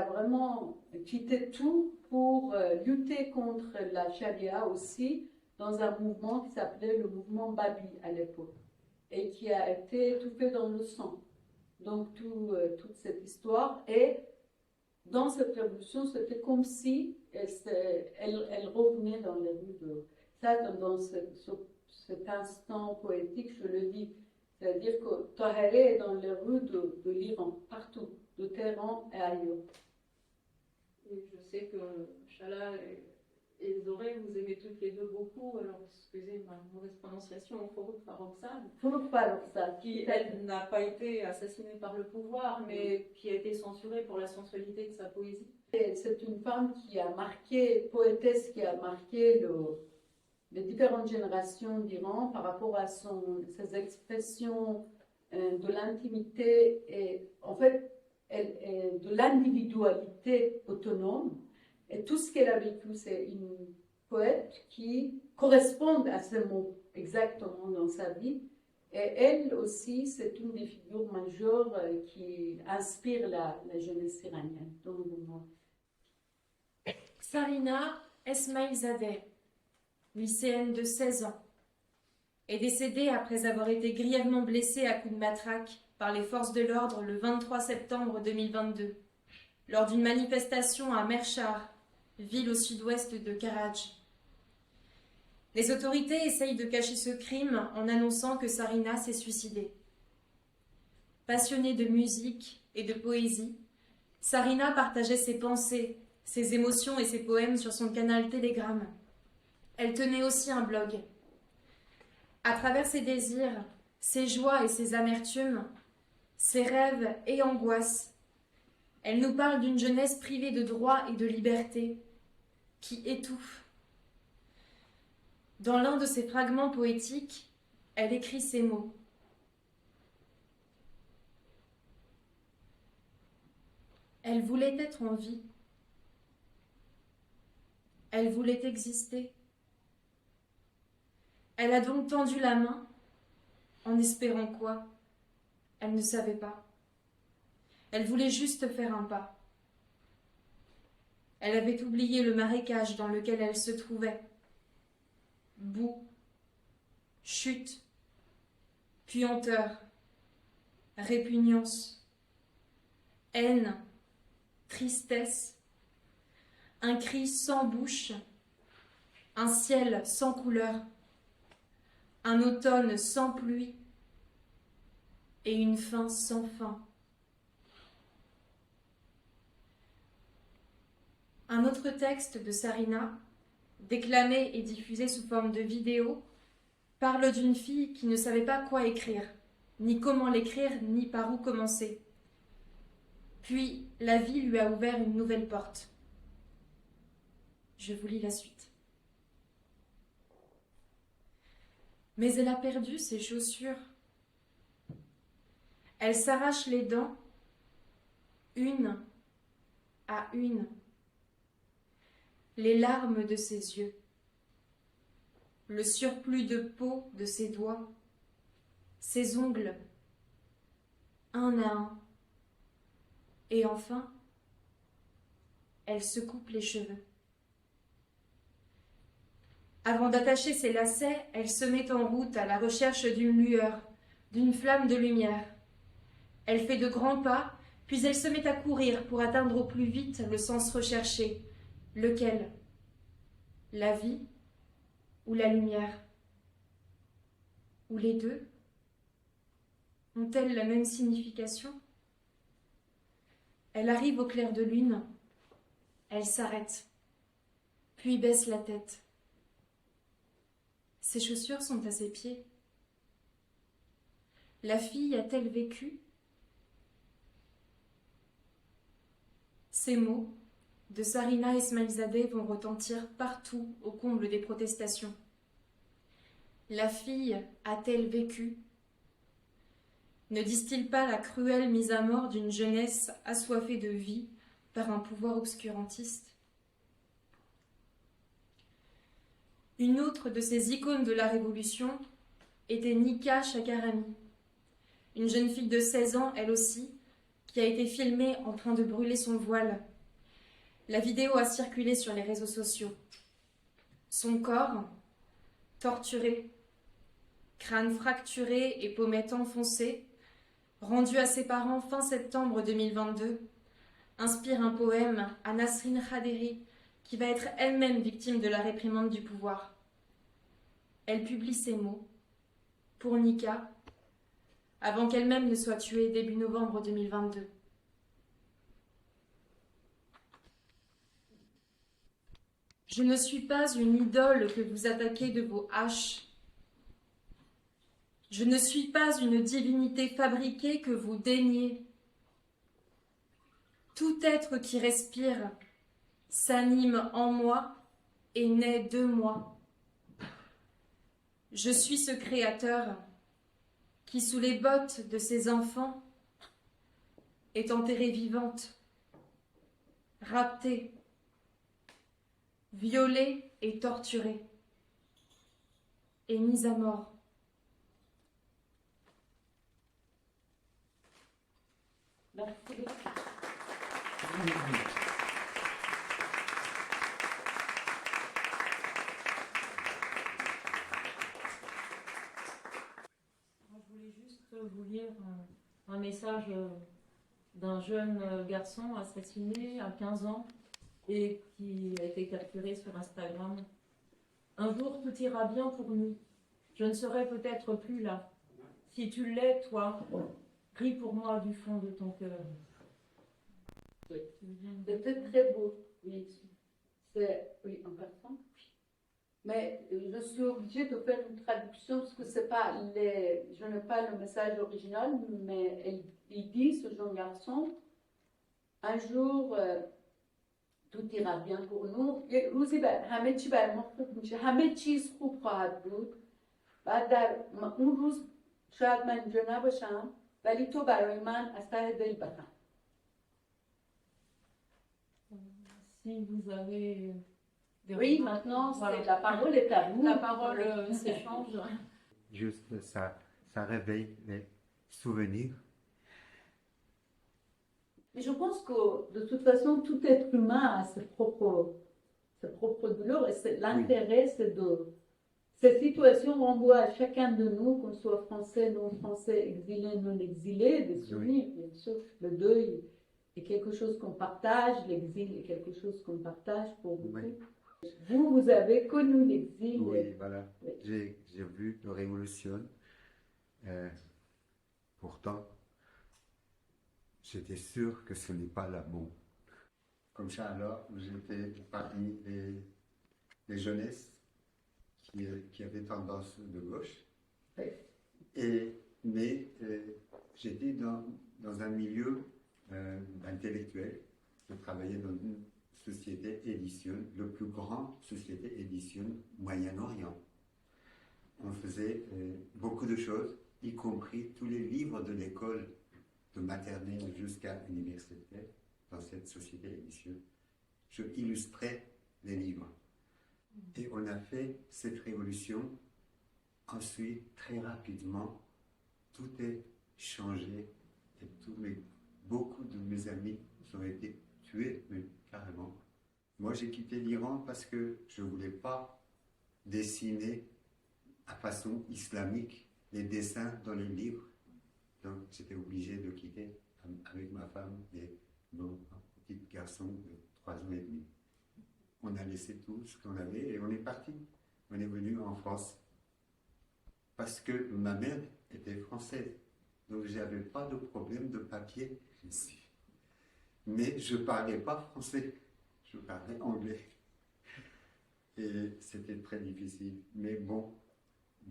B: vraiment quitté tout pour lutter contre la charia aussi, dans un mouvement qui s'appelait le mouvement Babi à l'époque, et qui a été étouffé dans le sang. Donc toute cette histoire, et dans cette révolution, c'était comme si elle revenait dans les rues de... Ça, dans cet instant poétique, je le dis, c'est-à-dire que Tahireh est dans les rues de l'Iran, partout, de Téhéran et ailleurs.
A: Et je sais que Shala et Zoré, vous aimez toutes les deux beaucoup, alors excusez ma mauvaise prononciation, Forough Farrokhzad, qui elle n'a pas été assassinée par le pouvoir, mais qui a été censurée pour la sensualité de sa poésie.
B: C'est une femme qui a marqué, poétesse qui a marqué les différentes générations d'Iran par rapport à ses expressions de l'intimité et en fait de l'individualité autonome. Et tout ce qu'elle a vécu, c'est une poète qui correspond à ces mots exactement dans sa vie. Et elle aussi, c'est une des figures majeures qui inspire la jeunesse iranienne dans le mouvement.
C: Sarina Esmailzadeh, lycéenne de 16 ans, est décédée après avoir été grièvement blessée à coups de matraque par les forces de l'ordre le 23 septembre 2022, lors d'une manifestation à Mershar, ville au sud-ouest de Karaj. Les autorités essayent de cacher ce crime en annonçant que Sarina s'est suicidée. Passionnée de musique et de poésie, Sarina partageait ses pensées, ses émotions et ses poèmes sur son canal Telegram. Elle tenait aussi un blog. À travers ses désirs, ses joies et ses amertumes, ses rêves et angoisses, elle nous parle d'une jeunesse privée de droits et de liberté, qui étouffe. Dans l'un de ses fragments poétiques, elle écrit ces mots. Elle voulait être en vie. Elle voulait exister. Elle a donc tendu la main, en espérant quoi? Elle ne savait pas. Elle voulait juste faire un pas. Elle avait oublié le marécage dans lequel elle se trouvait. Boue, chute, puanteur, répugnance, haine, tristesse, un cri sans bouche, un ciel sans couleur, un automne sans pluie et une fin sans fin. Un autre texte de Sarina, déclamé et diffusé sous forme de vidéo, parle d'une fille qui ne savait pas quoi écrire, ni comment l'écrire, ni par où commencer. Puis la vie lui a ouvert une nouvelle porte. Je vous lis la suite. Mais elle a perdu ses chaussures. Elle s'arrache les dents, une à une, les larmes de ses yeux, le surplus de peau de ses doigts, ses ongles, un à un. Et enfin, elle se coupe les cheveux. Avant d'attacher ses lacets, elle se met en route à la recherche d'une lueur, d'une flamme de lumière. Elle fait de grands pas, puis elle se met à courir pour atteindre au plus vite le sens recherché. Lequel? La vie ou la lumière? Ou les deux? Ont-elles la même signification? Elle arrive au clair de lune, elle s'arrête, puis baisse la tête. Ses chaussures sont à ses pieds. La fille a-t-elle vécu? Ces mots de Sarina Esmailzadeh vont retentir partout au comble des protestations. La fille a-t-elle vécu? Ne disent-ils pas la cruelle mise à mort d'une jeunesse assoiffée de vie par un pouvoir obscurantiste? Une autre de ces icônes de la Révolution était Nika Shakarami, une jeune fille de 16 ans, elle aussi, qui a été filmée en train de brûler son voile. La vidéo a circulé sur les réseaux sociaux. Son corps, torturé, crâne fracturé et pommettes enfoncées, rendu à ses parents fin septembre 2022, inspire un poème à Nasrin Khaderi, qui va être elle-même victime de la réprimande du pouvoir. Elle publie ces mots pour Nika, avant qu'elle-même ne soit tuée début novembre 2022. Je ne suis pas une idole que vous attaquez de vos haches. Je ne suis pas une divinité fabriquée que vous daignez. Tout être qui respire s'anime en moi et naît de moi. Je suis ce créateur qui, sous les bottes de ses enfants, est enterrée vivante, raptée, violée et torturée, et mise à mort.
B: Merci.
A: Je voulais juste vous lire un message d'un jeune garçon assassiné à 15 ans et qui a été capturé sur Instagram. Un jour, tout ira bien pour nous. Je ne serai peut-être plus là. Si tu l'es, toi, ris pour moi du fond de ton cœur.
B: Oui. C'était très beau. Oui. Oui, en passant. Mais je suis obligée de faire une traduction parce que c'est pas je n'ai pas le message original, mais il dit, ce jeune garçon, un jour, tout ira bien pour nous. روزی همه چی بر ما خوب میشه، همه چیز خوب خواهد بود بعد در اون روز شاید من اینجا نباشم ولی تو برای من از ته دل بخند.
A: Si vous avez des
B: Oui,
A: remarques,
B: maintenant,
A: voilà.
B: la parole est à vous.
A: La parole s'échange.
E: Juste ça réveille les souvenirs.
B: Mais je pense que de toute façon, tout être humain a ses propres douleurs. Et l'intérêt, c'est de ces situations renvoient à chacun de nous, qu'on soit français, non français, exilé, non exilé, des souvenirs, bien sûr. Le deuil est quelque chose qu'on partage, l'exil est quelque chose qu'on partage pour beaucoup.
E: Oui.
B: Vous avez connu l'exil.
E: Oui, voilà.
B: Oui.
E: J'ai vu la révolution. Pourtant, j'étais sûr que ce n'est pas l'amour. Comme ça, alors, j'étais parmi les jeunesses qui avaient tendance de gauche.
B: Oui.
E: Mais j'étais dans un milieu intellectuel. Je travaillais dans une société édition, le plus grand société édition Moyen-Orient. On faisait beaucoup de choses, y compris tous les livres de l'école, de maternelle jusqu'à universitaire, dans cette société édition. Je illustrais les livres. Et on a fait cette révolution. Ensuite, très rapidement, tout est changé. Et beaucoup de mes amis ont été tués, mais carrément. Moi, j'ai quitté l'Iran parce que je ne voulais pas dessiner à façon islamique les dessins dans les livres. Donc, j'étais obligé de quitter avec ma femme et mon petit garçon de 3 ans et demi. On a laissé tout ce qu'on avait et on est parti. On est venu en France parce que ma mère était française. Donc, je n'avais pas de problème de papier ici. Mais je ne parlais pas français, je parlais anglais. Et c'était très difficile. Mais bon,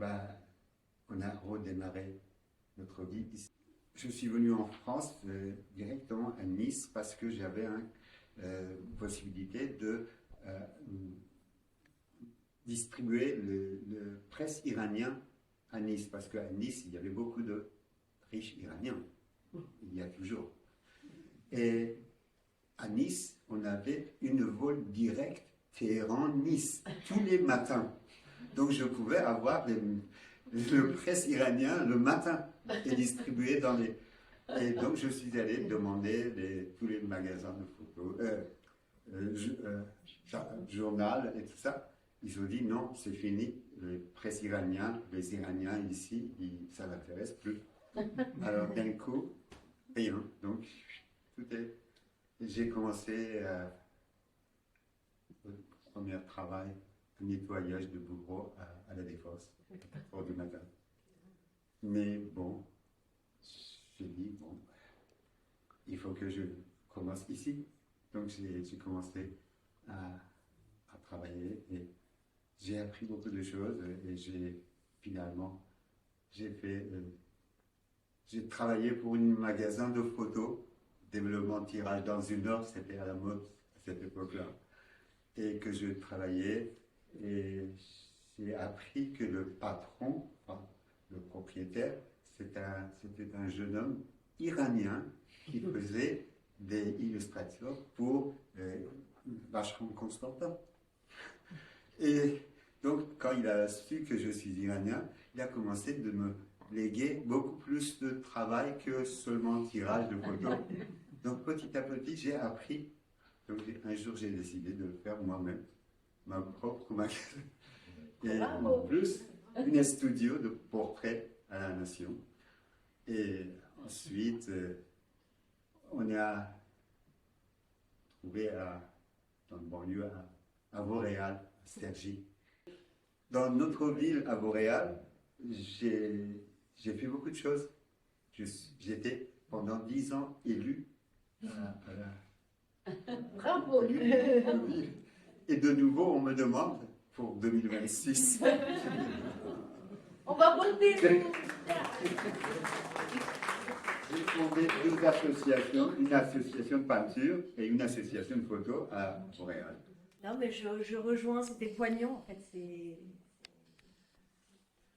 E: on a redémarré notre vie ici. Je suis venu en France directement à Nice parce que j'avais une possibilité de distribuer le presse iranien à Nice. Parce qu'à Nice, il y avait beaucoup de riches iraniens. Il y a toujours. Et à Nice, on avait une vol directe Téhéran-Nice tous les matins. Donc je pouvais avoir le presse iranien le matin et distribuer dans les... Et donc je suis allé demander tous les magasins de photos, journal et tout ça. Ils ont dit non, c'est fini, le presse iranien, les Iraniens ici, ça ne m'intéresse plus. Alors d'un coup, rien. Donc tout est... J'ai commencé le premier travail, le nettoyage de bureau à la Défense, à 4 heures du matin. Mais bon, j'ai dit, bon, il faut que je commence ici. Donc j'ai commencé à travailler et j'ai appris beaucoup de choses et finalement, j'ai travaillé pour un magasin de photos. Développement tirage dans une heure, c'était à la mode à cette époque-là. Et que je travaillais et j'ai appris que le patron, le propriétaire, c'était un jeune homme iranien qui faisait des illustrations pour Vacheron Constantin. Et donc, quand il a su que je suis iranien, il a commencé de me léguer beaucoup plus de travail que seulement tirage de photos. Donc petit à petit, j'ai appris. Donc un jour, j'ai décidé de le faire moi-même, ma propre magasin. Et en plus, une studio de portrait à la Nation. Et ensuite, on a trouvé dans le banlieue à Vauréal, à Cergy. Dans notre ville, à Vauréal, j'ai fait beaucoup de choses. J'étais pendant 10 ans élu
B: Bravo.
E: Et de nouveau, on me demande pour 2026.
B: On va voter.
E: J'ai fondé 2 associations, une association de peinture et une association de photo à Montréal.
C: Non, mais je rejoins, c'était poignant en fait.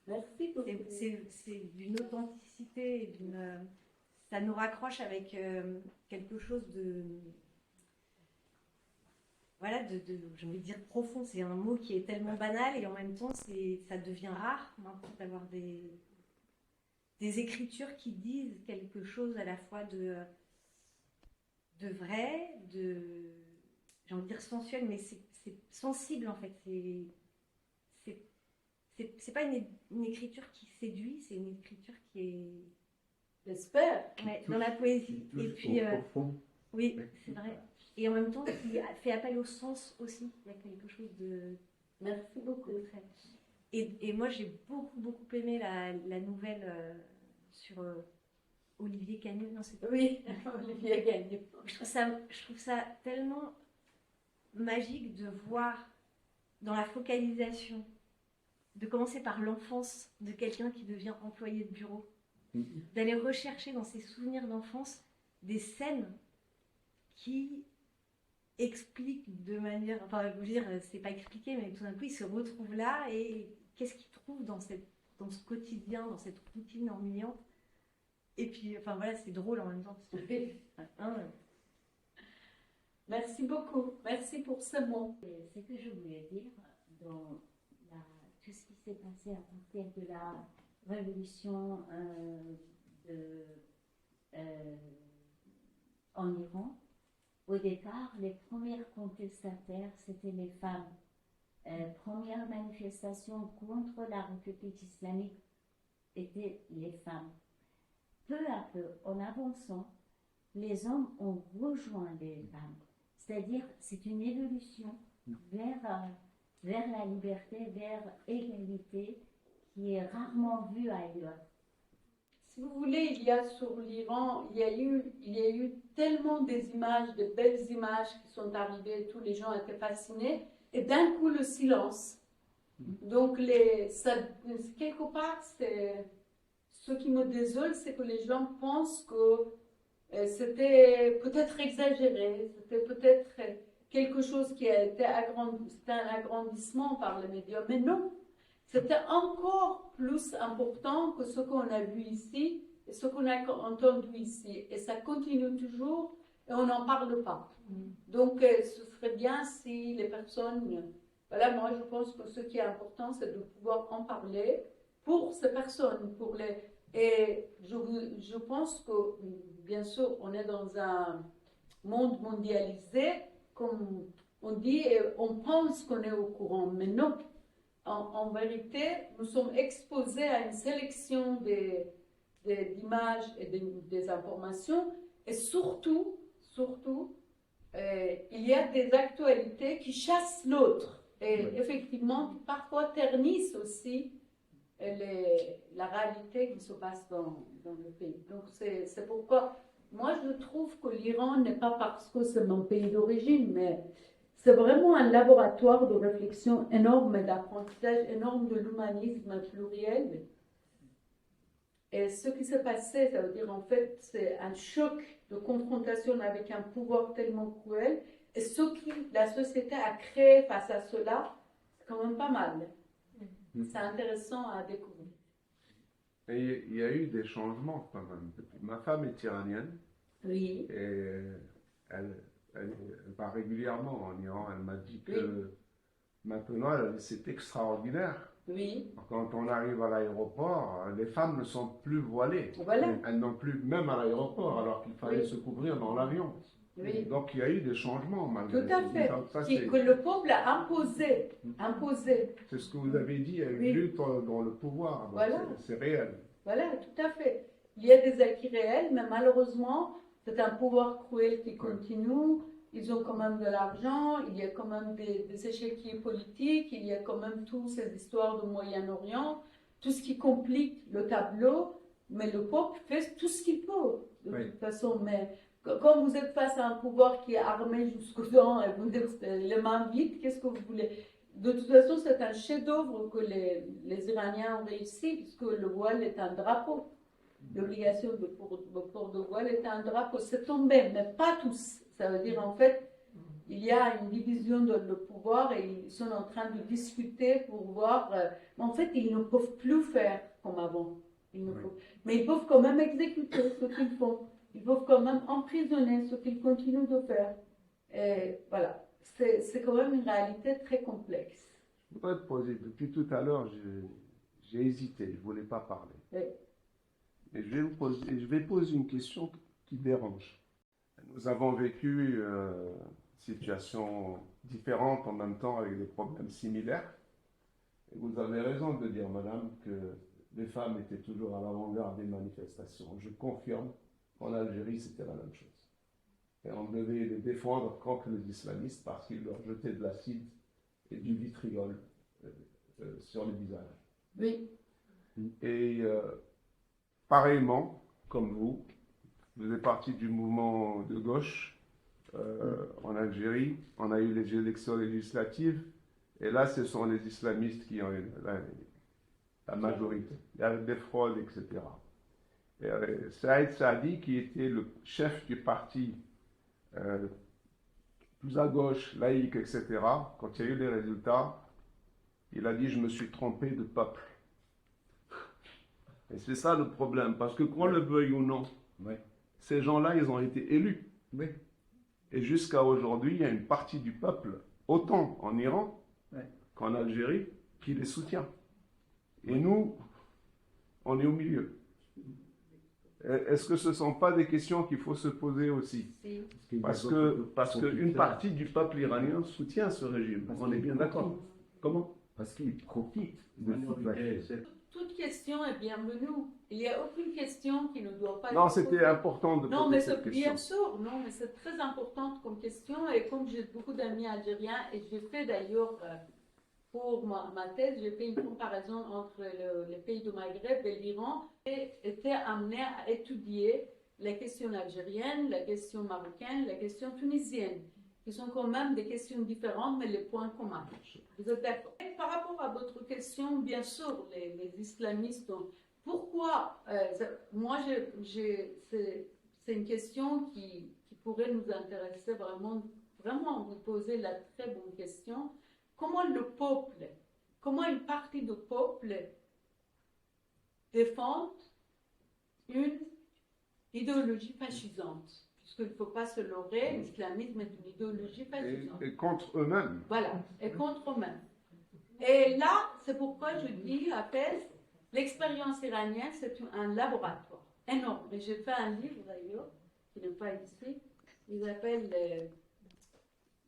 B: Merci beaucoup.
F: C'est d'une authenticité, ça nous raccroche avec quelque chose de, voilà, je vais dire profond. C'est un mot qui est tellement banal et en même temps, ça devient rare maintenant d'avoir des écritures qui disent quelque chose à la fois de vrai, j'ai envie de dire sensuel, mais c'est sensible en fait. C'est pas une écriture qui séduit, c'est une écriture qui est,
B: J'espère.
F: ouais, dans la poésie. Et puis, oui, c'est vrai. Et en même temps, qui fait appel au sens aussi. Il y a quelque chose de.
B: Merci beaucoup.
F: de très. Et moi, j'ai beaucoup aimé la nouvelle sur Olivier Cagneux. Non, c'est
B: Oui, Olivier Gagnon.
F: je trouve ça tellement magique de voir dans la focalisation, de commencer par l'enfance de quelqu'un qui devient employé de bureau, d'aller rechercher dans ses souvenirs d'enfance des scènes qui expliquent de manière, enfin, je veux dire, c'est pas expliqué, mais tout d'un coup, il se retrouve là et qu'est-ce qu'il trouve dans ce quotidien, dans cette routine ennuyante. Et puis, enfin voilà, c'est drôle en même temps.
B: Merci beaucoup. Merci pour ce mot.
G: Ce que je voulais dire, dans tout ce qui s'est passé à partir de la révolution en Iran, au départ, les premières contestataires, c'était les femmes. Première manifestation contre la République islamique étaient les femmes. Peu à peu, en avançant, les hommes ont rejoint les femmes. C'est-à-dire, c'est une évolution vers la liberté, vers l'égalité, qui est rarement vue ailleurs.
B: Si vous voulez, il y a sur l'Iran, il y a eu tellement des images, de belles images qui sont arrivées, tous les gens étaient fascinés, et d'un coup le silence. Donc, quelque part, ce qui me désole, c'est que les gens pensent que c'était peut-être exagéré, c'était peut-être quelque chose qui a été c'était un agrandissement par les médias, mais non. C'était encore plus important que ce qu'on a vu ici et ce qu'on a entendu ici. Et ça continue toujours et on n'en parle pas. Donc, ce serait bien si les personnes... Voilà, moi, je pense que ce qui est important, c'est de pouvoir en parler pour ces personnes. Et je pense que, bien sûr, on est dans un monde mondialisé, comme on dit, et on pense qu'on est au courant, mais non. En vérité, nous sommes exposés à une sélection d'images et des informations, et surtout, il y a des actualités qui chassent l'autre, et effectivement, qui parfois ternissent aussi la réalité qui se passe dans le pays. Donc, c'est pourquoi, moi, je trouve que l'Iran n'est pas parce que c'est mon pays d'origine, mais c'est vraiment un laboratoire de réflexion énorme et d'apprentissage énorme de l'humanisme pluriel. Et ce qui s'est passé, ça veut dire en fait, c'est un choc de confrontation avec un pouvoir tellement cruel. Et ce que la société a créé face à cela, c'est quand même pas mal. C'est intéressant à découvrir.
H: Et il y a eu des changements quand même. Ma femme est iranienne.
B: Oui.
H: Et elle va régulièrement en Iran. Elle m'a dit que maintenant, c'est extraordinaire.
B: Oui.
H: Quand on arrive à l'aéroport, les femmes ne sont plus voilées.
B: Voilà.
H: Elles n'ont plus, même à l'aéroport, alors qu'il fallait se couvrir dans l'avion.
B: Oui.
H: Donc il y a eu des changements malgré
B: tout. À fait.
H: Donc, ça,
B: que le peuple a imposé.
H: C'est ce que vous avez dit, il y a une lutte dans le pouvoir. Donc
B: voilà.
H: C'est réel.
B: Voilà, tout à fait. Il y a des acquis réels, mais malheureusement, c'est un pouvoir cruel qui continue. Ils ont quand même de l'argent, il y a quand même des échiquiers politiques, il y a quand même toutes ces histoires du Moyen-Orient, tout ce qui complique le tableau, mais le peuple fait tout ce qu'il peut, de toute façon. Mais quand vous êtes face à un pouvoir qui est armé jusqu'aux dents et vous êtes les mains vides, qu'est-ce que vous voulez? De toute façon, c'est un chef-d'œuvre que les Iraniens ont réussi, puisque le voile est un drapeau. L'obligation de port de voile est un drapeau. C'est tombé, mais pas tous. Ça veut dire, en fait, il y a une division dans le pouvoir et ils sont en train de discuter pour voir. En fait, ils ne peuvent plus faire comme avant. Mais ils peuvent quand même exécuter ce qu'ils font. Ils peuvent quand même emprisonner ce qu'ils continuent de faire. Et voilà, c'est quand même une réalité très complexe.
H: Je voudrais te poser, depuis tout à l'heure, j'ai hésité, je ne voulais pas parler.
B: Oui.
H: Et je vais poser une question qui dérange. Nous avons vécu une situation différente en même temps avec des problèmes similaires. Et vous avez raison de dire, madame, que les femmes étaient toujours à l'avant-garde des manifestations. Je confirme qu'en Algérie, c'était la même chose. Et on devait les défendre contre les islamistes parce qu'ils leur jetaient de l'acide et du vitriol sur les visages.
B: Oui.
H: Et pareillement, comme vous êtes partie du mouvement de gauche en Algérie. On a eu les élections législatives. Et là, ce sont les islamistes qui ont eu la majorité. Il y a des fraudes, etc. Et Saïd Saadi, qui était le chef du parti plus à gauche, laïque, etc., quand il y a eu les résultats, il a dit « je me suis trompé de peuple ». Et c'est ça le problème, parce que qu'on le veuille ou non, ces gens-là, ils ont été élus. Et jusqu'à aujourd'hui, il y a une partie du peuple, autant en Iran qu'en Algérie, qui les soutient. Et nous, on est au milieu. Est-ce que ce ne sont pas des questions qu'il faut se poser aussi? Parce qu'une partie du peuple iranien soutient ce régime. On est bien d'accord. Comment?
E: Parce qu'ils profitent de cette situation.
B: Toute question est bienvenue. Il n'y a aucune question qui ne doit pas
H: Non,
B: être
H: c'était
B: posée.
H: important de
B: Non,
H: poser
B: mais
H: cette question.
B: bien sûr, non, mais c'est très important comme question. Et comme j'ai beaucoup d'amis algériens, et j'ai fait d'ailleurs, pour ma thèse, j'ai fait une comparaison entre les pays du Maghreb et l'Iran, et été amené à étudier la question algérienne, la question marocaine, la question tunisienne, qui sont quand même des questions différentes, mais les points communs. Vous êtes d'accord? Par rapport à votre question, bien sûr, les islamistes, pourquoi moi, c'est une question qui pourrait nous intéresser vraiment, vraiment, vous posez la très bonne question. Comment le peuple, comment une partie du peuple défend une idéologie fascisante? Puisqu'il ne faut pas se leurrer, l'islamisme est une idéologie fascisante.
H: Et contre eux-mêmes.
B: Voilà, et contre eux-mêmes. Et là, c'est pourquoi je dis à Fès, l'expérience iranienne, c'est un laboratoire énorme. Et j'ai fait un livre d'ailleurs, qui n'est pas ici, il s'appelle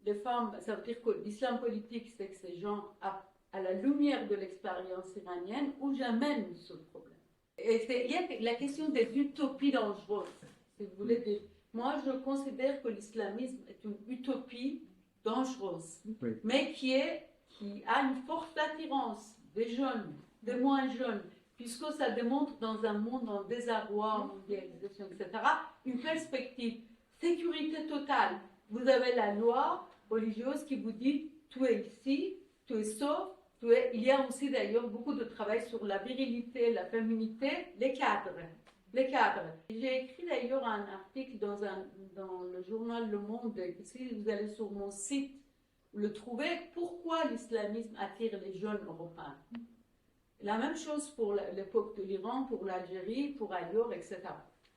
B: Les femmes, ça veut dire que l'islam politique, c'est que ces gens, à la lumière de l'expérience iranienne, où j'amène ce problème. Et il y a la question des utopies dangereuses, si vous voulez. Moi, je considère que l'islamisme est une utopie dangereuse, mais qui a une forte attirance des jeunes, des moins jeunes, puisque ça démontre dans un monde en désarroi, mondialisation, etc., une perspective, sécurité totale. Vous avez la loi religieuse qui vous dit tu es ici, tu es sauf, il y a aussi d'ailleurs beaucoup de travail sur la virilité, la féminité, les cadres. J'ai écrit d'ailleurs un article dans le journal Le Monde, si vous allez sur mon site le trouver, pourquoi l'islamisme attire les jeunes européens. La même chose pour l'époque de l'Iran, pour l'Algérie, pour ailleurs, etc.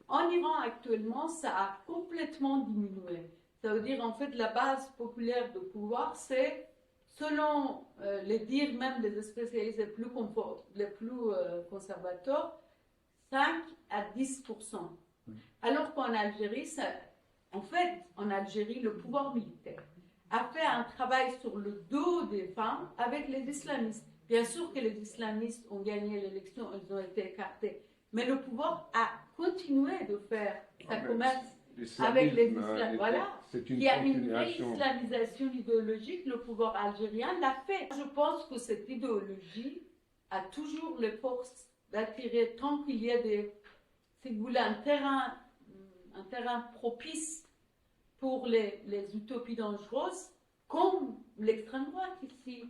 B: En Iran actuellement, ça a complètement diminué. Ça veut dire en fait la base populaire de pouvoir, c'est selon les dires même des spécialistes les plus conservateurs, 5 à 10%. Alors qu'en Algérie, en Algérie, le pouvoir militaire a fait un travail sur le dos des femmes avec les islamistes. Bien sûr que les islamistes ont gagné l'élection, ils ont été écartés, mais le pouvoir a continué de faire sa commerce avec les islamistes. Voilà, il y a une vraie islamisation idéologique, le pouvoir algérien l'a fait. Je pense que cette idéologie a toujours les forces d'attirer, tant qu'il y a si vous voulez, un terrain propice pour les utopies dangereuses, comme l'extrême droite ici.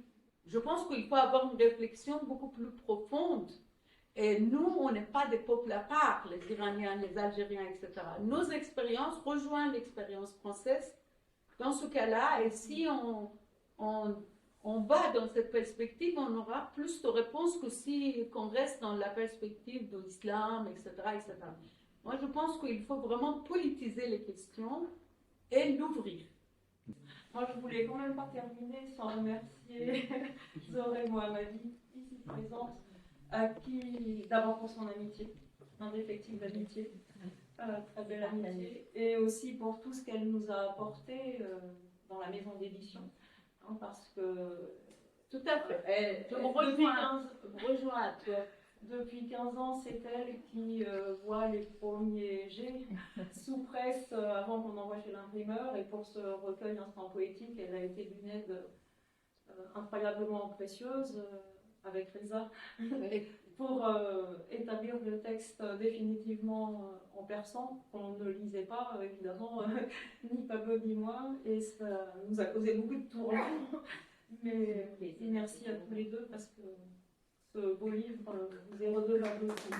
B: Je pense qu'il faut avoir une réflexion beaucoup plus profonde. Et nous, on n'est pas des peuples à part, les Iraniens, les Algériens, etc. Nos expériences rejoignent l'expérience française dans ce cas-là, et si on va dans cette perspective, on aura plus de réponses que si qu'on reste dans la perspective de l'islam, etc., etc. Moi, je pense qu'il faut vraiment politiser les questions et l'ouvrir.
A: Moi, je voulais quand même pas terminer sans remercier Zoé Mohammadi, ici présente, à qui, d'abord pour son amitié, indéfectible amitié, très belle amitié, et aussi pour tout ce qu'elle nous a apporté dans la maison d'édition. Hein, parce que
B: Tout à fait. Je me rejoins à toi.
A: depuis 15 ans, c'est elle qui voit les premiers jets sous presse avant qu'on envoie chez l'imprimeur. Et pour ce recueil Instant Poétique, elle a été d'une aide incroyablement précieuse avec Reza pour établir le texte définitivement en persan, qu'on ne lisait pas évidemment, ni Pablo ni moi. Et ça nous a causé beaucoup de tourments. Mais merci à tous les deux parce que ce beau livre vous est redevable aussi.